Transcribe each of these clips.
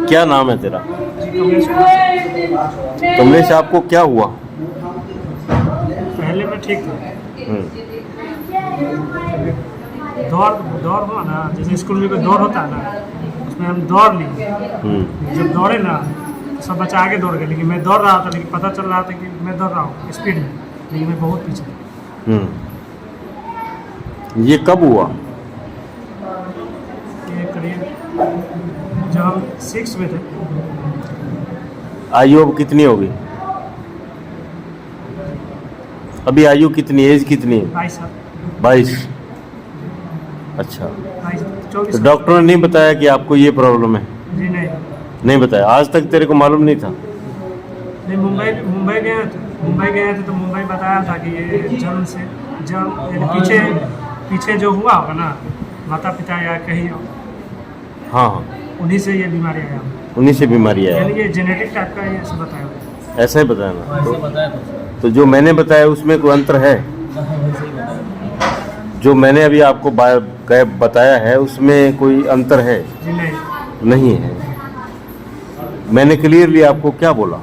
क्या नाम है तेरा? कमलेश। कमलेश, आपको क्या हुआ? पहले मैं ठीक था। दौड़ हुआ ना, जैसे स्कूल में कोई दौड़ होता है ना, उसमें हम दौड़ लिए। जब दौड़े ना तो सब बच्चा आगे दौड़ गए, लेकिन मैं दौड़ रहा था, लेकिन पता चल रहा था कि मैं दौड़ रहा हूँ स्पीड में, लेकिन मैं बहुत पीछे था। ये कब हुआ? ये करीब जब हम 6 में थे। आयु अब कितनी होगी? अभी आयु कितनी, एज कितनी है? 22 साल। 22। अच्छा, 24 तो साल। डॉक्टर ने नहीं बताया कि आपको ये प्रॉब्लम है? जी नहीं। नहीं बताया? आज तक तेरे को मालूम नहीं था? नहीं, मुंबई गए थे तो मुंबई बताया था कि ये जन्म पीछे जो हुआ होगा ना, माता पिता या कहीं, हाँ, उन्हीं से ये बीमारी आया। उन्हीं से बीमारी है? यानी ये जेनेटिक टाइप का ये सब बताया हुआ। ऐसा ही बताया ना? तो जो मैंने बताया उसमें कोई अंतर है? जो मैंने अभी आपको बताया है उसमें कोई अंतर है? जी नहीं। नहीं है। मैंने क्लियरली आपको क्या बोला?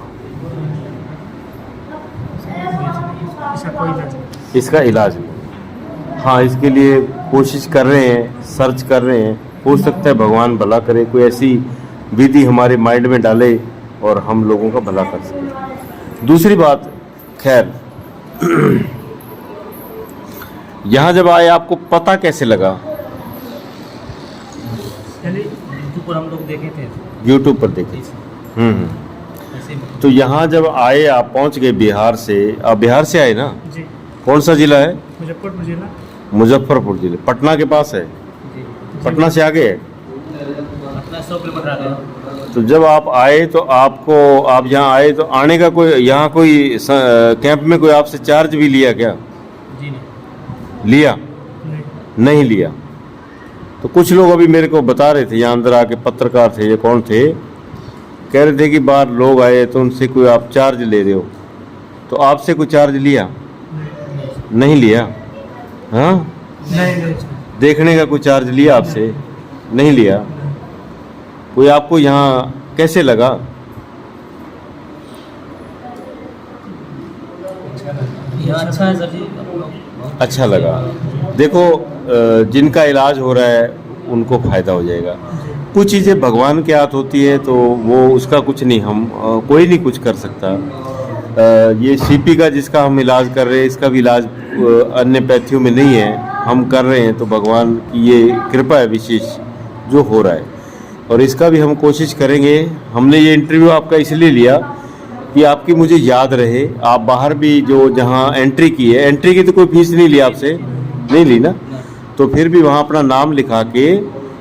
इसका कोई इलाज नहीं। इसका इलाज नहीं। हाँ, इसके लिए कोशिश कर रहे हैं, सर्च कर रहे हैं। हो सकता है भगवान भला करे, कोई ऐसी विधि हमारे माइंड में डाले और हम लोगों का भला कर सके। दूसरी बात, खैर, यहाँ जब आए आपको पता कैसे लगा? यूट्यूब पर हम लोग देखे थे। यूट्यूब पर देखे। तो यहाँ जब आए, आप पहुँच गए बिहार से। आप बिहार से आए ना? जी। कौन सा जिला है? मुजफ्फरपुर जिला। मुजफ्फरपुर जिले, पटना के पास है? जी। पटना से आगे है? पटना 100 किलोमीटर आगे। तो जब आप आए तो आप यहाँ आए तो आने का कोई यहाँ कोई कैंप में कोई आपसे चार्ज भी लिया क्या? जी नहीं। लिया? नहीं। नहीं लिया। तो कुछ लोग अभी मेरे को बता रहे थे, यहाँ अंदर आके पत्रकार थे, ये कौन थे, कह रहे थे कि बाहर लोग आए तो उनसे कोई आप चार्ज ले रहे हो, तो आपसे कोई चार्ज लिया? नहीं लिया? हाँ, नहीं। देखने का कोई चार्ज लिया आपसे? नहीं लिया। कोई आपको यहाँ कैसे लगा? अच्छा है सर जी। अच्छा लगा। देखो, जिनका इलाज हो रहा है उनको फ़ायदा हो जाएगा। कुछ चीज़ें भगवान के हाथ होती है तो वो उसका कुछ नहीं, हम कोई नहीं कुछ कर सकता। ये सीपी का जिसका हम इलाज कर रहे हैं, इसका भी इलाज अन्य पैथियों में नहीं है, हम कर रहे हैं तो भगवान की ये कृपा है विशेष जो हो रहा है, और इसका भी हम कोशिश करेंगे। हमने ये इंटरव्यू आपका इसलिए लिया कि आपकी मुझे याद रहे। आप बाहर भी जो जहाँ एंट्री की है, एंट्री की तो कोई फीस नहीं ली आपसे? नहीं ली ना? तो फिर भी वहाँ अपना नाम लिखा के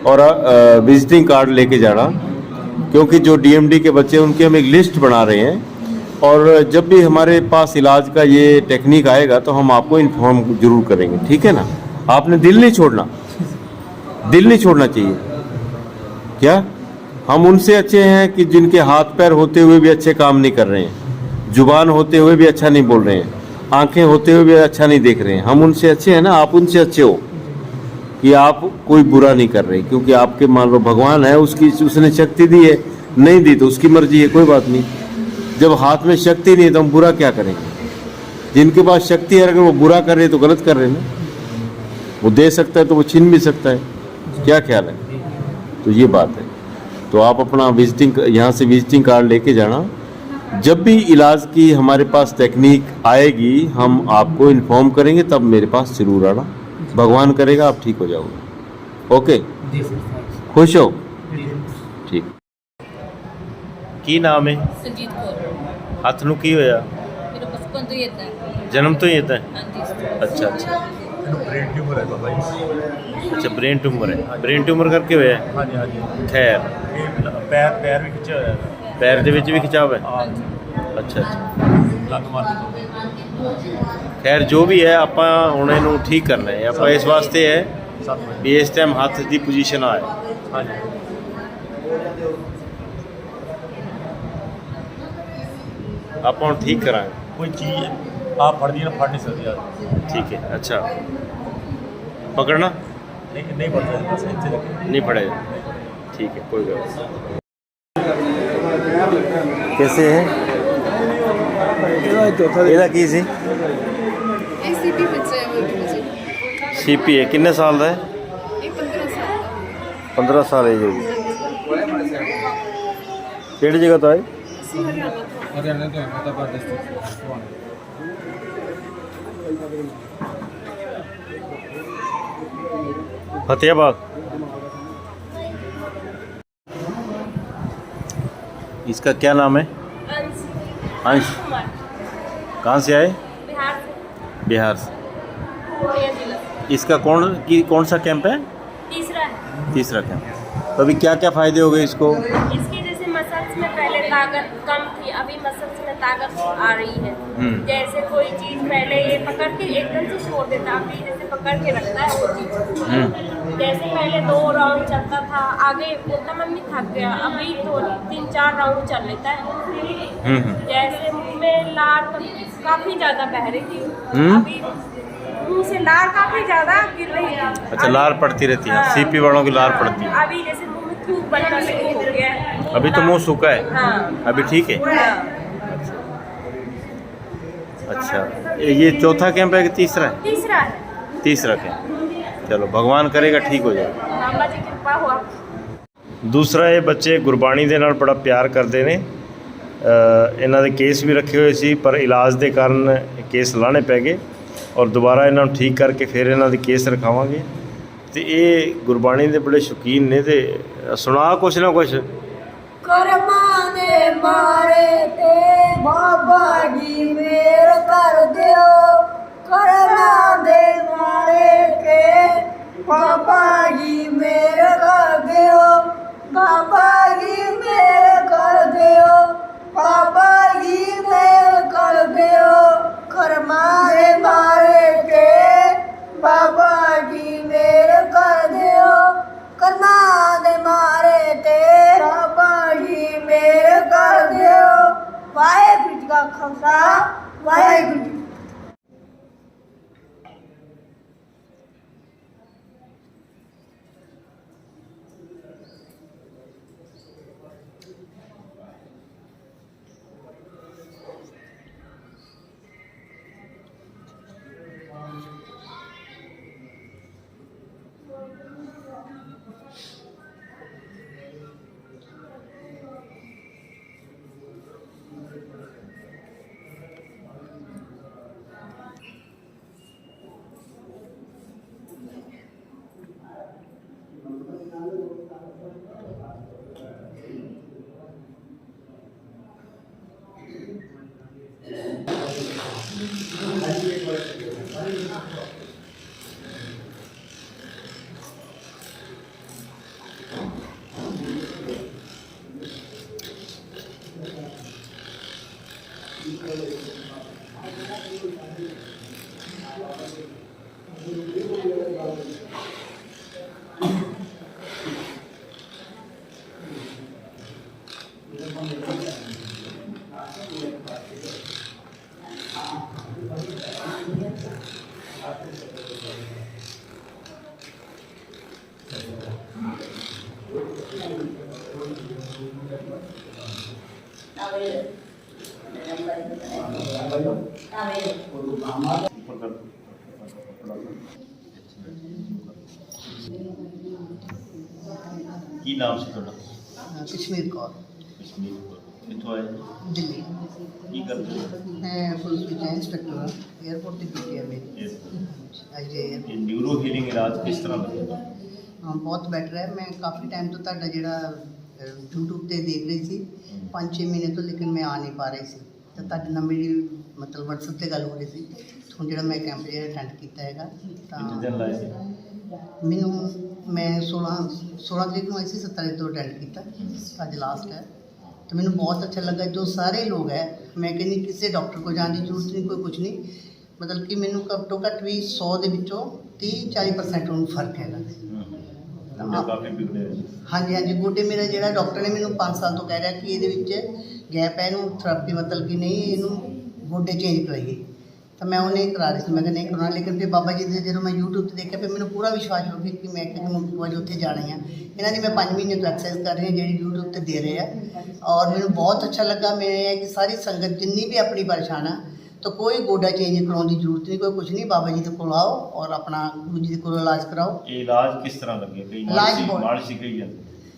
और विजिटिंग कार्ड लेके जाना, क्योंकि जो डीएमडी के बच्चे उनकी हम एक लिस्ट बना रहे हैं, और जब भी हमारे पास इलाज का ये टेक्निक आएगा तो हम आपको इन्फॉर्म जरूर करेंगे, ठीक है ना? आपने दिल नहीं छोड़ना, दिल नहीं छोड़ना चाहिए। क्या हम उनसे अच्छे हैं कि जिनके हाथ पैर होते हुए भी अच्छे काम नहीं कर रहे हैं, जुबान होते हुए भी अच्छा नहीं बोल रहे हैं, आंखें होते हुए भी अच्छा नहीं देख रहे हैं? हम उनसे अच्छे हैं ना? आप उनसे अच्छे हो कि आप कोई बुरा नहीं कर रहे, क्योंकि आपके मान लो भगवान है, उसने शक्ति दी है, नहीं दी तो उसकी मर्जी है, कोई बात नहीं। जब हाथ में शक्ति नहीं है तो हम बुरा क्या करेंगे? जिनके पास शक्ति है, अगर वो बुरा कर रहे तो गलत कर रहे ना। वो दे सकता है तो वो छीन भी सकता है, क्या ख्याल है? तो ये बात है। तो आप अपना यहाँ से विजिटिंग कार्ड लेके जाना। जब भी इलाज की हमारे पास टेक्निक आएगी हम आपको इन्फॉर्म करेंगे, तब मेरे पास जरूर आना। भगवान करेगा आप ठीक हो जाओगे। ओके, खुश हो? ठीक। की नाम है? संजीत कौर। हथ ਨੂੰ ਕੀ ਹੋਇਆ? मेरे बचपन तो ये था। जन्म तो ही था? हाँ जी। अच्छा अच्छा। ब्रेन ट्यूमर है बाबा जी। अच्छा, ब्रेन ट्यूमर है। ब्रेन ट्यूमर करके होया? हाँ जी, हाँ जी। खैर, पैर भी खिंचा होया है। पैर ਦੇ ਵਿੱਚ ਵੀ ਖਿਚਾਵ ਹੈ? हाँ जी। अच्छा अच्छा। ਲੱਗ ਮਾਰ ਕੇ खैर जो भी है ਆਪਾਂ ਹੁਣ ਇਹਨੂੰ ਠੀਕ ਕਰਨਾ ਹੈ। ਆਪਾਂ ਇਸ ਵਾਸਤੇ ਹੈ 7 ਵਜੇ। ਵੀ ਇਸ ਟਾਈਮ ਹੱਥ ਦੀ ਪੋਜੀਸ਼ਨ ਆਏ। हाँ जी। ਆਪਾਂ ਹੁਣ ਠੀਕ ਕਰਾਂਗੇ। कोई चीज़ आप फड़ दी ना, फड़ नहीं सकती यार। ठीक है। अच्छा, पकड़ना नहीं पड़ सकता, बस इतने लगे। नहीं पड़ेगा। ठीक है, कोई बात नहीं। कैसे है ਇਹਦਾ ਕੀ ਸੀ ਇਹ ਸੀਪੀ ਬੱਚਾ ਹੈ ਉਹ ਜੀ ਸੀਪੀ ਹੈ ਕਿੰਨੇ ਸਾਲ ਦਾ ਹੈ ਇਹ 15 ਸਾਲ ਦਾ 15 ਸਾਲ ਏਜ ਹੋਗੀ ਕਿਹੜੀ ਜਗ੍ਹਾ ਤੋਂ ਆਏ ਅਸੀਂ ਹਰਿਆਣਾ ਤੋਂ हरियाणा तो अहमदाबाद डिस्ट्रिक्ट फतेहाबाद। इसका क्या नाम है अंश कहाँ से आए बिहार से बिहार से पूर्णिया जिला इसका कौन सा कैंप है तीसरा है। तीसरा कैंप तो अभी क्या क्या फ़ायदे हो गए इसको इसके जैसे मसल्स में पहले ताकत कम थी, अभी मसल्स में ताकत आ रही है। जैसे कोई चीज पहले ये पकड़ के एकदम से छोड़ देता, अभी जैसे पकड़ के रखता है वो चीज। जैसे पहले 2 राउंड चलता था, आगे बोलता मम्मी थक गया, अभी तो 3-4 राउंड चल लेता है। जैसे मुंह में लार काफी ज्यादा बह रही थी, अभी मुंह से लार काफी ज्यादा गिर रही थी। अच्छा लार पड़ती रहती है सीपी वालों की लार पड़ती है अभी जैसे मुंह में थूक बनना शुरू हो गया है। अभी तो मुंह सूखा है हाँ। अभी ठीक है हाँ। अच्छा ये चौथा कैंप है कि तीसरा है तीसरा है। तीसरा कैंप चलो भगवान करेगा ठीक हो जाएगा बाबा जी कृपा हुआ। ਦੂਸਰਾ ਇਹ ਬੱਚੇ ਗੁਰਬਾਣੀ ਦੇ ਨਾਲ ਬੜਾ ਪਿਆਰ ਕਰਦੇ ਨੇ ਇਹਨਾਂ ਦੇ ਕੇਸ ਵੀ ਰੱਖੇ ਹੋਏ ਸੀ ਪਰ ਇਲਾਜ ਦੇ ਕਾਰਨ ਕੇਸ ਲਾਣੇ ਪੈ ਗਏ ਔਰ ਦੁਬਾਰਾ ਇਹਨਾਂ ਨੂੰ ਠੀਕ ਕਰਕੇ ਫਿਰ ਇਹਨਾਂ ਦੇ ਕੇਸ ਰਖਾਵਾਂਗੇ ਤੇ ਇਹ ਗੁਰਬਾਣੀ ਦੇ ਬੜੇ ਸ਼ੌਕੀਨ ਨੇ ਤੇ ਸੁਣਾ ਕੁਛ ਨਾ ਕੁਛ ਕਰਮਾਂ ਦੇ ਮਾਰੇ ਤੇ ਬਾਬਾ ਜੀ ਮੇਰ ਕਰ ਦਿਓ ਕਰਮਾਂ ਦੇ ਮਾਰੇ ਤੇ ਬਾਬਾ ਜੀ ਮੇਰ ਕਰ ਦਿਓ ਬਾਬਾ ਜੀ ਮੇਰ ਕਰ ਦਿਓ ਬਾਬਾ ਜੀ ਮੇਰ ਕਰ ਦਿਓ ਕਰਮਾਂ ਦੇ ਮਾਰੇ ਤੇ ਬਾਬਾ ਜੀ ਮੇਰ ਕਰ ਦਿਓ ਕਰਮਾਂ ਦੇ ਮਾਰੇ ਤੇ ਬਾਬਾ ਜੀ ਮੇਰ ਕਰ ਦਿਓ ਵਾਹਿਗੁਰੂ ਜੀ ਕਾ ਖਾਲਸਾ ਵਾਹਿਗੁਰੂ ਜੀ ਕੀ ਫਤਿਹ। ਕੀ ਨਾਮ ਸੀ ਤੁਹਾਡਾ कश्मीर कौर ਕਸ਼ਮੀਰ ਤੋਂ ਕਿੱਥੋਂ ਆਏ दिल्ली ਕੀ ਕਰਦੇ ਹੋ मैं पुलिस में इंस्पेक्टर हाँ एयरपोर्ट की ड्यूटी है मेरी आई जे ਇਹ ਨਿਊਰੋ ਹੀਲਿੰਗ ਇਲਾਜ ਕਿਸ ਤਰ੍ਹਾਂ ਲੱਗਦਾ बहुत बेटर है मैं काफ़ी टाइम तो ਤੁਹਾਡਾ ਜਿਹੜਾ YouTube ਤੇ ਦੇਖ ਰਹੀ ਸੀ 5-6 ਮਹੀਨੇ ਤੋਂ ਲੇਕਿਨ ਮੈਂ ਆ ਨਹੀਂ ਪਾ ਰਹੀ ਸੀ ਤਾਂ ਤੁਹਾਡੇ ਨਾਲ ਮੇਰੀ ਮਤਲਬ WhatsApp ਤੇ ਗੱਲ ਹੋ ਰਹੀ ਸੀ ਹੁਣ ਜਿਹੜਾ ਮੈਂ ਕੈਂਪ ਜਿਹੜਾ ਅਟੈਂਡ ਕੀਤਾ ਹੈਗਾ ਕਿੰਨੇ ਦਿਨ ਲਾਏ ਸੀ ਮੈਨੂੰ ਮੈਂ 16 ਤਰੀਕ ਨੂੰ ਆਈ ਸੀ 17 ਤੋਂ ਅਟੈਂਡ ਕੀਤਾ ਅੱਜ ਲਾਸਟ ਹੈ तो मैंने बहुत अच्छा लगा जो सारे लोग है मैं कहनी किसी डॉक्टर को जाने की जरूरत नहीं कोई कुछ नहीं मतलब कि मैंने घट्टो घट भी 100 ਦੇ ਵਿੱਚੋਂ 30-40% ਉਹਨੂੰ ਫਰਕ ਹੈਗਾ ਕਾਫੀ ਬਿਗੜੇ ਹਾਂਜੀ ਹਾਂਜੀ ਗੋਡੇ ਮੇਰਾ ਜਿਹੜਾ ਡਾਕਟਰ ਨੇ ਮੈਨੂੰ 5 ਸਾਲ ਤੋਂ ਕਹਿ ਰਿਹਾ ਕਿ ਇਹਦੇ ਵਿੱਚ ਗੈਪ ਹੈ ਇਹਨੂੰ ਥੈਰੇਪੀ ਮਤਲਬ ਕਿ ਨਹੀਂ ਇਹਨੂੰ ਗੋਡੇ ਚੇਂਜ ਕਰਾਈਏ ਤਾਂ ਮੈਂ ਉਹਨੇ ਕਰਾ ਰਹੀ ਸੀ ਮੈਂ ਕਿਹਾ ਨਹੀਂ ਕਰਾਉਣਾ ਲੇਕਿਨ ਫਿਰ ਬਾਬਾ ਜੀ ਦੇ ਜਦੋਂ ਮੈਂ YouTube ਤੇ ਦੇਖਿਆ ਫਿਰ ਮੈਨੂੰ ਪੂਰਾ ਵਿਸ਼ਵਾਸ ਹੋ ਗਿਆ ਕਿ ਮੈਂ ਕਿ ਮੈਨੂੰ ਵਾਜ ਉੱਥੇ ਜਾਣਾ ਆ ਇਹਨਾਂ ਦੀ ਮੈਂ 5 ਮਹੀਨੇ ਤੋਂ ਐਕਸਰਸਾਈਜ਼ ਕਰ ਰਹੀ ਹਾਂ ਜਿਹੜੀ YouTube उत्ते दे रहे हैं और मैंने बहुत अच्छा लगा। मैं है कि सारी संगत जिन्नी भी अपनी परेशान है तो कोई गोडा चेंज कराने की जरूरत नहीं, कोई कुछ नहीं, बाबा जी के कोल आओ और अपना गुरु जी के इलाज कराओ। ये इलाज किस तरह लगे? इलाज मालिश ही गई है?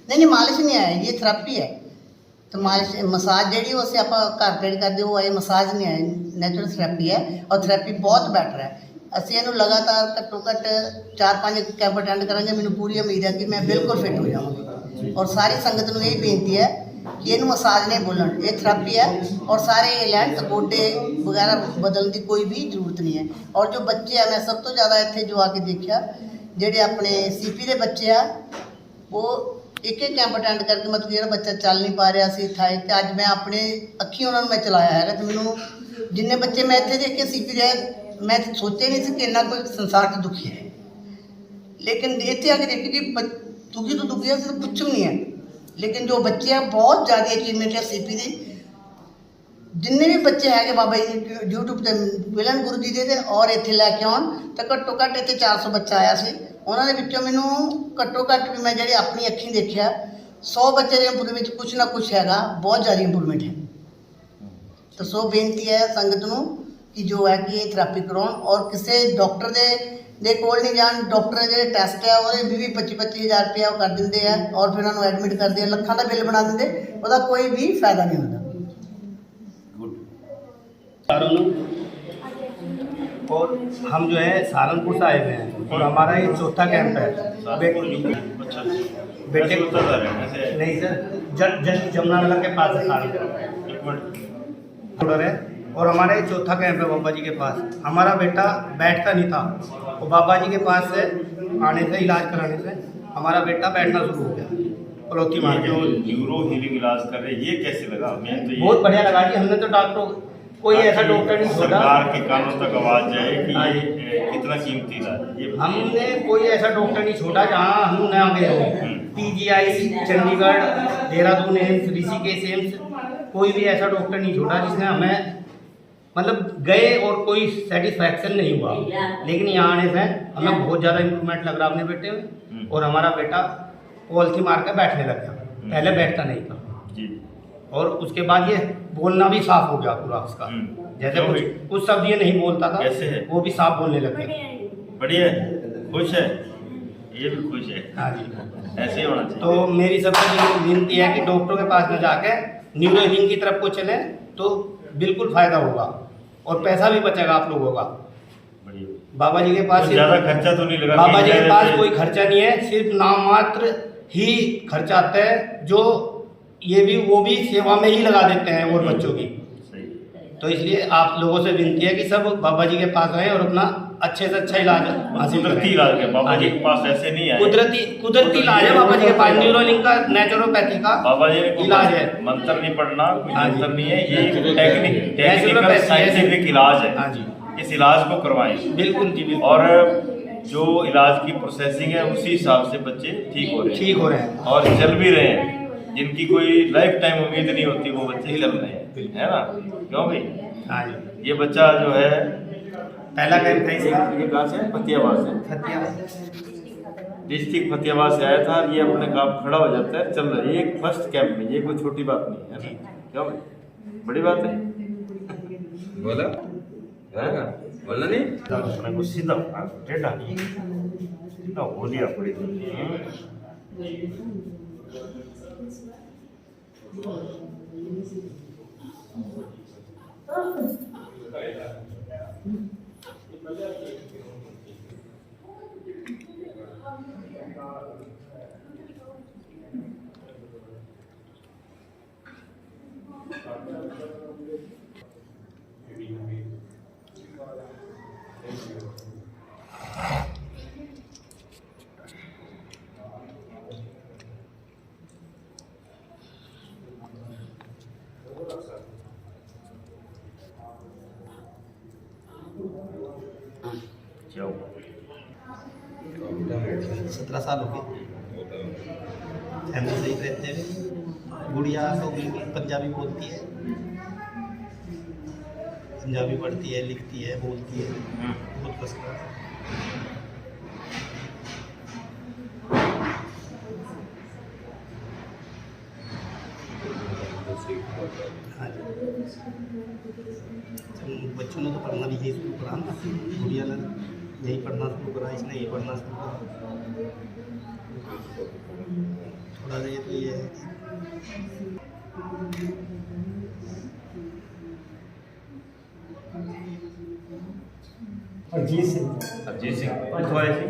नहीं मालिश नहीं है, ये थेरेपी है। तो मालिश मसाज जी उसे आप घर ट्रेड करते हो, ये मसाज नहीं है, नैचुरल थेरेपी है और थेरेपी बहुत बेटर है। ਅਸੀਂ ਇਹਨੂੰ लगातार घट्टो घट्ट 4-5 कैंप अटेंड करेंगे, मैंने पूरी उम्मीद है कि मैं बिल्कुल फिट हो जाऊँगी। और सारी संगत को यही बेनती है कि इन्हू मसाज नहीं बोलन, ये थेरेपी है और सारे लेंथ गोडे वगैरह बदलने की कोई भी जरूरत नहीं है। और जो बच्चे हैं, मैं सब तो ज़्यादा इतने जो आके देखा जेडे अपने CP के बच्चे आ वो एक कैंप अटेंड करके मतलब जो बच्चा चल नहीं पा रहा सी था तो अज मैं अपने अखी उन्होंने मैं चलाया है। तो मैनू जिन्ने बच्चे मैं इतने देखे CP रहे मैं सोचे नहीं कि इन्ना कोई संसार से दुखी है, लेकिन इतने आके देखी कि दुखी तो दुखी है, सिर्फ कुछ भी नहीं है। लेकिन जो बच्चे हैं बहुत ज़्यादा अचीवमेंट है CP की। जिन्ने भी बच्चे है बाबा जी यूट्यूब पर मिलन गुरु जी दे और इतने लैके आउन तो घट्टो घट्ट इतने 400 बच्चा आया से। उन्होंने विचों मैनू घट्टो घट्ट भी मैं जी अपनी अखी देखा 100 बच्चे के इंप्रूवमेंट में कुछ ना कुछ हैगा, बहुत ज़्यादा इंप्रूवमेंट है। तो सो बेनती है संगत नूं कि जो है कि थेरेपी कराउण और किसी डॉक्टर दे कोल नहीं जान। डॉक्टर जो टैसट है वो 20-25 हज़ार रुपया कर देंगे है और फिर उन्होंने एडमिट करते हैं, लखों का बिल बना देंगे, उसका कोई भी फायदा नहीं होता। और हम जो है सहारनपुर से आए हुए हैं और हमारा ये चौथा कैंप है। बेटे नहीं सर, जमुनानगर के पास है सहारनपुर है और हमारा ये चौथा कैंप है बाबा जी के पास। हमारा बेटा बैठता नहीं था और बाबा जी के पास से आने से इलाज कराने से हमारा बेटा बैठना शुरू हो गया। पलौती मार के न्यूरो हीलिंग इलाज कर रहे, ये कैसे लगा? मैं तो बहुत बढ़िया लगा जी। हमने तो डॉक्टर कोई ऐसा डॉक्टर नहीं छोड़ा, सरकार के कानों तक आवाज जाए कि ये कितना कीमती इलाज है। हमने कोई ऐसा डॉक्टर नहीं छोड़ा जहाँ हम न गए हो। PGI Chandigarh, Dehradun AIIMS, Rishikesh AIIMS, कोई भी ऐसा डॉक्टर नहीं छोड़ा जिसने हमें मतलब गए और कोई सेटिस्फैक्शन नहीं हुआ। लेकिन यहाँ आने से हमें बहुत ज़्यादा इम्प्रूवमेंट लग रहा अपने बेटे में और हमारा बेटा पॉलिथी मार कर बैठने लग गया, पहले बैठता नहीं था जी। और उसके बाद ये बोलना भी साफ हो गया पूरा उसका। जैसे कुछ शब्द ये नहीं बोलता था, कैसे है? वो भी साफ बोलने लग गया। बढ़िया, खुश है, ये भी खुश है। हाँ जी, ऐसे ही होना चाहिए। तो मेरी सबसे विनती है कि डॉक्टरों के पास में जाके न्यूरो हीलिंग की तरफ को चले तो बिल्कुल फायदा होगा और पैसा भी बचेगा आप लोगों का। बाबा जी के पास ज़्यादा खर्चा तो नहीं लगा? बाबा जी के पास कोई खर्चा नहीं है, सिर्फ नाम मात्र ही खर्चा आता है, जो ये भी वो भी सेवा में ही लगा देते हैं और बच्चों की। तो इसलिए आप लोगों से विनती है कि सब बाबा जी के पास आए और अपना अच्छे से अच्छा इलाज हासिल करें। कुदरती इलाज है बाबा जी के पास, ऐसे नहीं है। कुदरती इलाज है बाबा जी के पास, न्यूरोलिंक का, नेचुरोपैथी का बाबा जी ने इलाज है। मंत्र नहीं पढ़ना, कोई मंत्र नहीं है, ये नेचुरोपैथी टेक्निकल साइंटिफिक इलाज है। हाँ जी, इस इलाज को करवाएं। बिल्कुल जी, बिल्कुल। और जो इलाज की प्रोसेसिंग है उसी हिसाब से बच्चे ठीक हो रहे हैं और चल भी रहे हैं। जिनकी कोई लाइफ टाइम उम्मीद नहीं होती वो बच्चे चल रहे हैं, है ना? क्यों भाई? हाँ जी। ये बच्चा जो है पहला कैंप था इसका, ये कहाँ से? फतेहाबाद से, डिस्ट्रिक्ट फतेहाबाद से आया था। ये अपने काम खड़ा हो जाता है, चल रहा है। ये फर्स्ट कैंप में, ये कोई छोटी बात नहीं है ना? क्यों भाई? बड़ी बात है। बोला बोलना नहीं, अपने को सीधा टेढ़ा सीधा हो लिया पड़ेगा। जाओ। 17 साल हो गए, फैमिली सही रहते हैं। गुड़िया तो बिल्कुल पंजाबी बोलती है, पंजाबी पढ़ती है, लिखती है, बोलती है, बहुत फर्स्ट क्लास। हाँ जी बच्चों ने तो पढ़ना भी यही शुरू करा ना, गुड़िया ने यही पढ़ना शुरू करा, इसने यही पढ़ना शुरू करा। थोड़ा सा ये तो ये है अजीत सिंह अजीत सिंह कितों आए थे?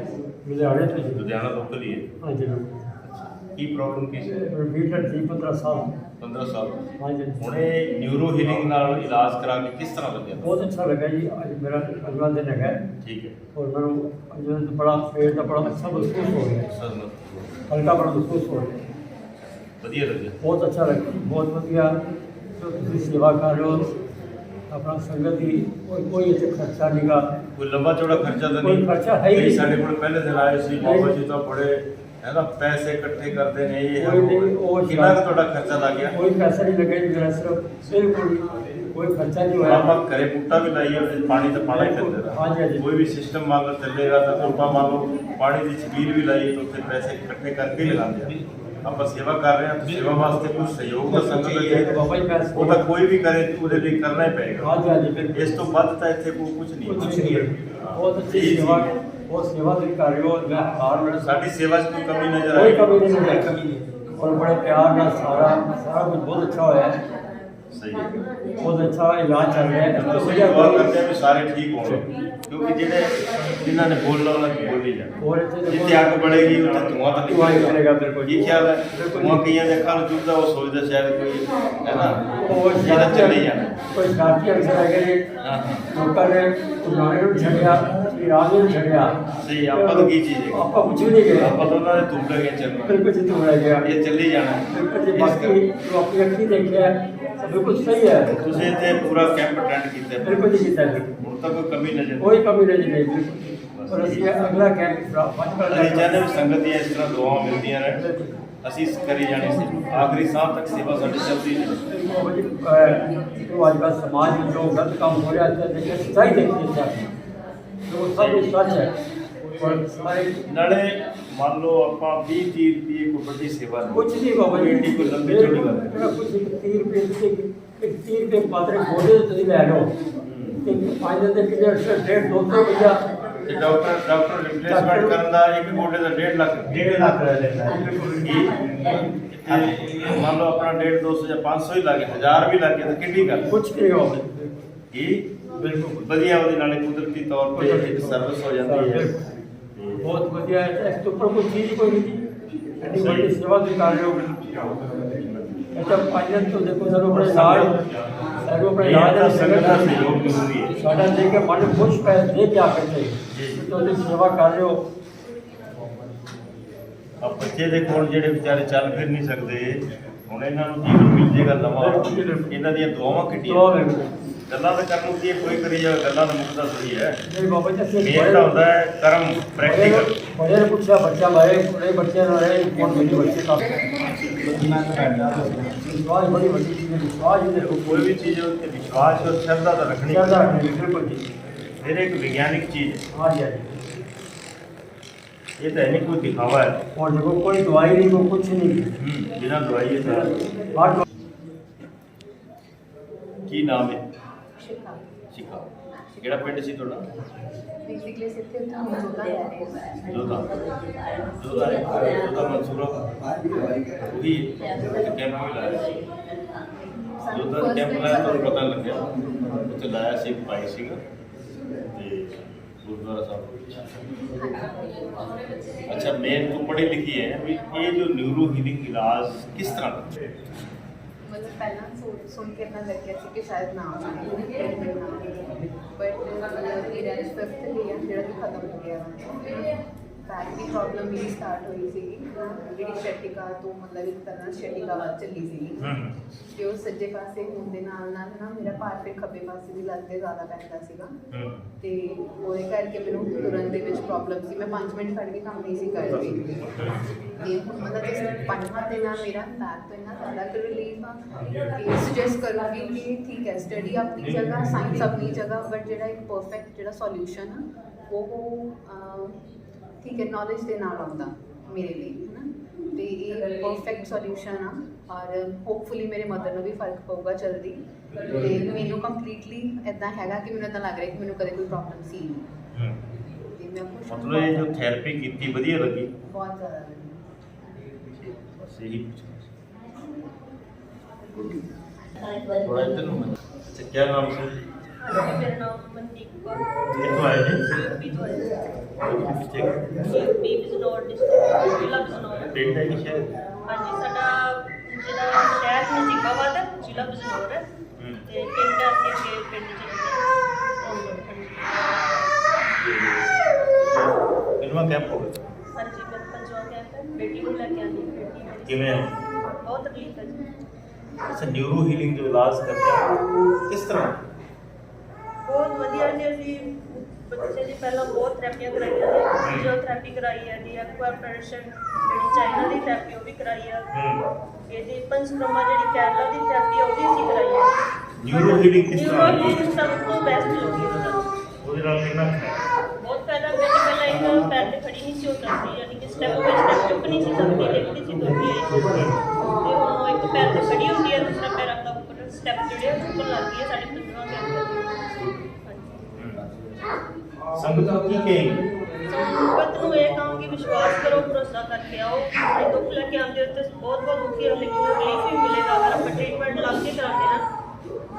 लुधियाने तो जी। लुधियाना लोकल ही है। हाँ जी की प्रॉब्लम की ਸੀ? रिपीटर थी 15 साल 15 साल हाँ जी ਹੁਣੇ न्यूरो हीलिंग ਨਾਲ ਇਲਾਜ ਕਰਾ ਕੇ ਕਿਸ ਤਰ੍ਹਾਂ ਲੱਗਿਆ? बहुत अच्छा लगा जी। आज मेरा अगला दिन है ठीक है और मैं बड़ा पेट का बड़ा अच्छा महसूस हो गया, सदमा हल्का बड़ा महसूस हो गया, ਵਧੀਆ ਲੱਗਿਆ। बहुत अच्छा लगा, बहुत बढ़िया। जो तुम सेवा कर रहे हो अपना संगत की कोई इतने खर्चा नहीं गा, ਕੋਈ ਲੰਬਾ ਚੌੜਾ ਖਰਚਾ ਤਾਂ कोई ਨਹੀਂ? खर्चा है ही ਕਈ नहीं। ਸਾਡੇ ਕੋਲ ਪਹਿਲੇ ਦਿਨ ਆਏ ਸੀ ਬਾਬਾ ਜੀ ਤਾਂ ਬੜੇ ਹੈ ਨਾ ਪੈਸੇ ਇਕੱਠੇ ਕਰਦੇ ਨੇ ਇਹ कोई नहीं, वो ਕਿੰਨਾ ਕੁ ਤੁਹਾਡਾ ਖਰਚਾ ਲੱਗ ਗਿਆ? कोई पैसा नहीं लगे मेरा, सिर्फ बिल्कुल कोई खर्चा नहीं हुआ। ਆਪਾਂ ਘਰੇ ਬੂਟਾ ਵੀ ਲਾਈਏ ਉਹਦੇ 'ਚ ਪਾਣੀ ਤਾਂ ਪਾਣਾ ਹੀ ਪੈਂਦਾ हाँ जी हाँ जी ਕੋਈ ਵੀ ਸਿਸਟਮ ਮੰਨ ਲਓ ਚੱਲੇਗਾ ਤਾਂ ਆਪਾਂ ਮੰਨ ਲਓ ਪਾਣੀ ਦੀ ਛਬੀਲ ਵੀ ਲਾਈ ਤਾਂ ਉੱਥੇ ਪੈਸੇ ਇਕੱਠੇ ਕਰਕੇ ਹੀ ਲਗਾਉਂਦੇ ਆ। ਆਪਾਂ ਸੇਵਾ ਕਰ ਰਹੇ ਹਾਂ ਤਾਂ ਸੇਵਾ ਵਾਸਤੇ ਕੁਝ ਸਹਿਯੋਗ ਦਾ ਸੰਗਤ ਦਾ ਚਾਹੀਦਾ। बाबा जी पैसे ਉਹ ਤਾਂ ਕੋਈ ਵੀ ਕਰੇ ਤੇ ਉਹਦੇ ਲਈ ਕਰਨਾ ਹੀ ਪਏਗਾ। हाँ जी हाँ जी बिल्कुल ਇਸ ਤੋਂ ਵੱਧ ਤਾਂ ਇੱਥੇ ਕੋਈ ਕੁਝ ਨਹੀਂ कुछ नहीं है। बहुत अच्छी सेवा, बहुत सेवा तुम कर रहे हो। मैं हार मेरा ਸਾਡੀ ਸੇਵਾ 'ਚ ਕੋਈ ਕਮੀ नजर कोई आई कमी नहीं है, कमी नहीं। और बड़े प्यार ना सारा सारा कुछ बहुत अच्छा होया है, सही है। बहुत अच्छा इलाज चल रहा है। ਅਸੀਂ ਦੁਆ ਕਰਦੇ ਹਾਂ ਵੀ ਸਾਰੇ ਠੀਕ ਹੋਣ ਕਿਉਂਕਿ ਜਿਹੜੇ ਜਿਨ੍ਹਾਂ ਨੇ ਬੋਲਣਾ ਉਹਨਾਂ ਨੇ ਬੋਲ ਹੀ ਜਾਣਾ। और इतने ਜਿੱਥੇ ਅੱਗ बढ़ेगी ਉੱਥੇ ਧੂਆਂ ਤਾਂ ਧੂੰਆਂ ਨਿਕਲੇਗਾ। ਨਿਕਲੇਗਾ, ਬਿਲਕੁਲ। ਕੀ ਖਿਆਲ ਹੈ? ਧੂਆਂ ਕਈਆਂ ਦੇ ਅੱਖਾਂ ਨੂੰ ਚੁੱਭਦਾ, ਉਹ ਸੋਚਦਾ ਸ਼ਾਇਦ ਕੋਈ ਹੈ ਨਾ और ਜਿਹਦਾ ਚੱਲੇ ਜਾਣਾ। कोई शरारती अफसर है कि ਹਾਂ ਹਾਂ लोगों ने गुरुनानक ਨੂੰ ਛੱਡਿਆ, इराद ਨੂੰ ਛੱਡਿਆ। ਸਹੀ ਆਪਾਂ ਤਾਂ ਕੀ ਚੀਜ਼ ਹੈ? ਆਪਾਂ ਕੁਝ ਵੀ ਨਹੀਂ ਗਏ, ਆਪਾਂ ਤਾਂ ਉਹਨਾਂ ਦੇ ਤੁਮ ਲਗੇ ਚੱਲਣਾ बिल्कुल जितू रह गया। ਇਹ ਚੱਲੀ ਜਾਣਾ। बिल्कुल जी, ਇਸ बाकी ਕਰਕੇ जो अपनी अखी देखा है बिल्कुल सही है, ਤੁਸੀਂ ਇੱਥੇ ਪੂਰਾ ਕੈਂਪ ਅਟੈਂਡ ਕੀਤਾ ਹੈ। बिल्कुल जी किया है। ਹੁਣ ਤੱਕ ਕੋਈ ਕਮੀ ਨਜ਼ਰ कोई कमी नहीं गई बिल्कुल। और असं अगला कैंप ਅਸੀਂ ਚਾਹੁੰਦੇ ਵੀ ਸੰਗਤ ਦੀਆਂ ਇਸ ਤਰ੍ਹਾਂ ਦੁਆਵਾਂ ਮਿਲਦੀਆਂ ਰਹਿਣ। ਅਸੀਂ ਕਰੀ ਜਾਣੀ ਸੀ ਆਖਰੀ ਸਾਹ ਤੱਕ ਸੇਵਾ ਸਾਡੀ ਚੱਲਦੀ ਰਹੇ। जो आजकल समाज में जो गलत काम हो रहा है देखिए सही देखिए जो सब कुछ सच है। और सारे ਨਾਲੇ ਮੰਨ ਲਓ ਆਪਾਂ 20-30 ਰੁਪਏ ਕੋਈ ਵੱਡੀ ਸੇਵਾ ਨਹੀਂ। कुछ नहीं बाबा जी, एडी कोई लंबी चौड़ी गल नहीं। मेरा कुछ 30 रुपए पात्र गोले तुम लै लो, 5 दिन के 1.5 200 रुपया ਤੇ ਡਾਕਟਰ ਰਿਪਲੇਸਮੈਂਟ ਕਰਨ ਦਾ ਇੱਕ ਗੋਡੇ ਦਾ 1.5 ਲੱਖ 1.5 लाख रह लेता है। ਮੰਨ ਲਓ ਆਪਣਾ 1.5 200 ਜਾਂ 500 ਹੀ ਲੱਗੇ 1000 ਵੀ ਲੱਗੇ ਤਾਂ ਕਿੰਨੀ ਗੱਲ कुछ नहीं बाबा जी, ਕੀ ਬਿਲਕੁਲ ਵਧੀਆ ਉਹਦੇ ਨਾਲੇ ਕੁਦਰਤੀ ਤੌਰ ਤੇ ਇੱਕ ਸਰਵਿਸ ਹੋ ਜਾਂਦੀ ਹੈ। बहुत बढ़िया है। इसके ऊपर कोई चीज कोई नहीं थी, इतनी बड़ी सेवा तुम कर रहे हो। अच्छा 5 दिन तो देखो सर अपने इलाज ਇਹ ਤਾਂ ਸੰਗਤ ਦਾ ਸਹਿਯੋਗ ਜ਼ਰੂਰੀ ਹੈ। साढ़ा दे के मन खुश पै दे के आकर चाहिए तो तुम सेवा कर रहे हो। ਆ ਬੱਚੇ ਦੇ ਕੋਲ ਜਿਹੜੇ ਵਿਚਾਰੇ ਚੱਲ ਫਿਰ ਨਹੀਂ ਸਕਦੇ ਹੁਣ ਇਹਨਾਂ ਨੂੰ ਜੀਵਨ ਮਿਲ ਜੇਗਾ ਨਵਾਂ। ਇਹਨਾਂ ਦੀਆਂ ਦੁਆਵਾਂ तो ਕਿੱਡੀਆਂ ਗੱਲਾਂ ਤਾਂ ਕਰਨ ਨੂੰ ਕੀ ਹੈ, ਕੋਈ ਕਰੀ ਜਾਵੇ ਗੱਲਾਂ ਦਾ ਮੁੱਕਦਾ ਥੋੜੀ ਹੈ। नहीं बाबा जी असं ਮੇਨ ਤਾਂ ਹੁੰਦਾ ਹੈ ਕਰਮ ਪ੍ਰੈਕਟੀਕਲ। बड़े ने पूछा बच्चा भाई बड़े बच्चे ना रहे कौन बड़ी बच्चे का विश्वास बड़ी बड़ी चीज है। विश्वास ही देखो कोई भी चीज़ है उसके विश्वास और श्रद्धा तो रखनी ज्यादा रखनी बिल्कुल जी। फिर एक वैज्ञानिक चीज़ है, हाँ जी हाँ जी। ये तो है नहीं कोई दिखावा है। और देखो कोई दवाई नहीं कोई कुछ नहीं। बिना दवाई है सर। बात की नाम है? शिखा। केड़ा पिंड सी थोड़ा? बेसिकली सिर्फ हम जोधा रह रहे हैं। जोधा मंसूरा वही कैंप में लाया जोधा कैंप लाया तो पता लग गया उत्थे लाया सी भाई सीगा ते गुरुद्वारा साहब। अच्छा मेन तो पढ़ी लिखी है भी ये जो न्यूरो हीलिंग इलाज किस तरह का? मतलब पहला सुन के इतना लग गया कि शायद ना बट मेरा 5th लिया जो खत्म हो गया। बैक की प्रॉब्लम मेरी स्टार्ट हुई सी जी शटिका तो मतलब एक तरह शटिका चली सी जो सज्जे पासे होने ਦੇ ਨਾਲ ਨਾਲ ਨਾ ਮੇਰਾ ਭਾਰ ਫਿਰ ਖੱਬੇ ਪਾਸੇ ਦੀ ਲੱਤ ਤੇ ਜ਼ਿਆਦਾ ਪੈਂਦਾ ਸੀਗਾ ਤੇ ਉਹਦੇ ਕਰਕੇ ਮੈਨੂੰ ਤੁਰਨ ਦੇ ਵਿੱਚ ਪ੍ਰੋਬਲਮ ਸੀ। ਮੈਂ 5 ਮਿੰਟ ਖੜ ਕੇ ਕੰਮ ਨਹੀਂ ਸੀ ਕਰਦੀ ਤੇ ਹੁਣ ਮਤਲਬ ਇਸ 5 ਦਿਨ ਨਾਲ ਮੇਰਾ ਬੈਕ ਤੋਂ ਇੰਨਾ ਜ਼ਿਆਦਾ ਰਿਲੀਫ ਆ ਕਿ ਸੁਜੈਸਟ ਕਰੂੰਗੀ ਕਿ ਠੀਕ ਹੈ ਸਟੱਡੀ ਆਪਣੀ ਜਗ੍ਹਾ ਸਾਇੰਸ ਆਪਣੀ ਜਗ੍ਹਾ ਬਟ ਜਿਹੜਾ ਇੱਕ ਪਰਫੈਕਟ ਜਿਹੜਾ ਸੋਲੂਸ਼ਨ ਆ ਉਹ ਠੀਕ ਹੈ ਨੌਲੇਜ ਦੇ ਨਾਲ ਆਉਂਦਾ ਮੇਰੇ ਲਈ ਹੈ ਨਾ ਤੇ ਇਹ ਪਰਫੈਕਟ ਸੋਲੂਸ਼ਨ ਆ ਔਰ ਹੋਪਫੁਲੀ ਮੇਰੇ ਮਦਰ ਨੂੰ ਵੀ ਫਰਕ ਪਊਗਾ ਜਲਦੀ ਤੇ ਮੈਨੂੰ ਕੰਪਲੀਟਲੀ ਇਦਾਂ ਹੈਗਾ ਕਿ ਮੈਨੂੰ ਇਦਾਂ ਲੱਗ ਰਿਹਾ ਕਿ ਮੈਨੂੰ ਕਦੇ ਕੋਈ ਪ੍ਰੋਬਲਮ ਸੀ ਨਹੀਂ ਤੇ ਮੈਂ ਖੁਸ਼ ਹਾਂ। ਮਤਲਬ ਇਹ ਜੋ ਥੈਰੇਪੀ ਕੀਤੀ ਵਧੀਆ ਲੱਗੀ। ਬਹੁਤ ਜ਼ਿਆਦਾ ਵਧੀਆ। ਬਸ ਇਹੀ ਪੁੱਛਣਾ थोड़ा इधर नु अच्छा क्या नाम से? मेरा नाम मनदीप कौर। कितों आए थे? यूपी तो है। डिस्ट्रिक्ट यूपी बिजनौर डिस्ट्रिक्ट जिला बिजनौर। पिंड है कि शहर? हाँ जी साडा जिला शहर नजीकाबाद है जिला बिजनौर है ते पिंड असि के पिंड कितना कैंप हो गया? हाँ जी मैं पंचवा कैंप है बेटी को लेके आनी बेटी मेरी किवें है? बहुत तकलीफ है जी। अच्छा न्यूरो हीलिंग जो इलाज करते हैं किस तरह? बहुत ਵਧੀਆ ਜੀ ਅਸੀਂ ਬੱਚੇ ਦੀ ਪਹਿਲਾਂ ਬਹੁਤ ਥੈਰੇਪੀਆਂ ਕਰਾਈਆਂ ਨੇ ਫਿਜ਼ੀਓਥੈਰੇਪੀ ਕਰਾਈ ਹੈ ਦੀ ਐਕੁਆਪ੍ਰੈਸ਼ਰ ਜਿਹੜੀ ਚਾਈਨਾ ਦੀ ਥੈਰੇਪੀ ਉਹ ਵੀ ਕਰਾਈ ਹੈ ਇਹਦੀ ਪੰਚਕਰਮਾ ਜਿਹੜੀ ਕੇਰਲਾ ਦੀ ਥੈਰੇਪੀ ਉਹ ਵੀ ਅਸੀਂ ਕਰਾਈ ਹੈ। न्यूरो हीलिंग किस तरह? ਨਿਊਰੋ ਹੀਲਿੰਗ ਸਭ ਤੋਂ ਬੈਸਟ ਲੱਗੀ ਉਹਦੇ ਨਾਲ ਕਿੰਨਾ ਬਹੁਤ ਫਾਇਦਾ ਮੈਨੂੰ ਪਹਿਲਾਂ ਇੱਕ ਪੈਰ ਤੇ ਖੜੀ ਨਹੀਂ ਸੀ ਹੋ ਸਕਦੀ ਯਾਨੀ ਕਿ ਸਟੈਪ ਬਾਈ ਸਟੈਪ ਚੁੱਕ ਨਹੀਂ ਸੀ ਸਕਦੀ ਦੇਖਦੀ ਸੀ ਤੁਰਦੀ ਆਈ ਤੇ ਹੁਣ ਉਹ ਇੱਕ ਪੈਰ ਤੇ ਖੜੀ ਹੁੰਦੀ ਹੈ ਦੂਸਰਾ ਪੈਰ ਆਪਣਾ ਉੱਪਰ ਸਟੈਪ ਜਿਹੜੇ ਆ ਚੁੱਕਣ ਲੱਗ ਗਈ ਹੈ ਸਾਡੇ ਪੰਜਵਾਂ ਦੇ ਅੰਦਰ। संगत को की कहेंगे? संगत ਨੂੰ ਇਹ ਕਹਾਂਗੀ ਵਿਸ਼ਵਾਸ ਕਰੋ ਭਰੋਸਾ ਕਰਕੇ ਆਓ ਇਹ ਦੁੱਖ ਲੈ ਕੇ ਆਉਂਦੇ ਹੋ ਤੇ ਬਹੁਤ ਬਹੁਤ ਦੁਖੀ ਹੋ ਲੇਕਿन ਰਿਲੀਫ ਵੀ ਮਿਲੇਗਾ अगर ਆਪਾਂ ट्रीटमेंट ਲੱਗ के कराते ना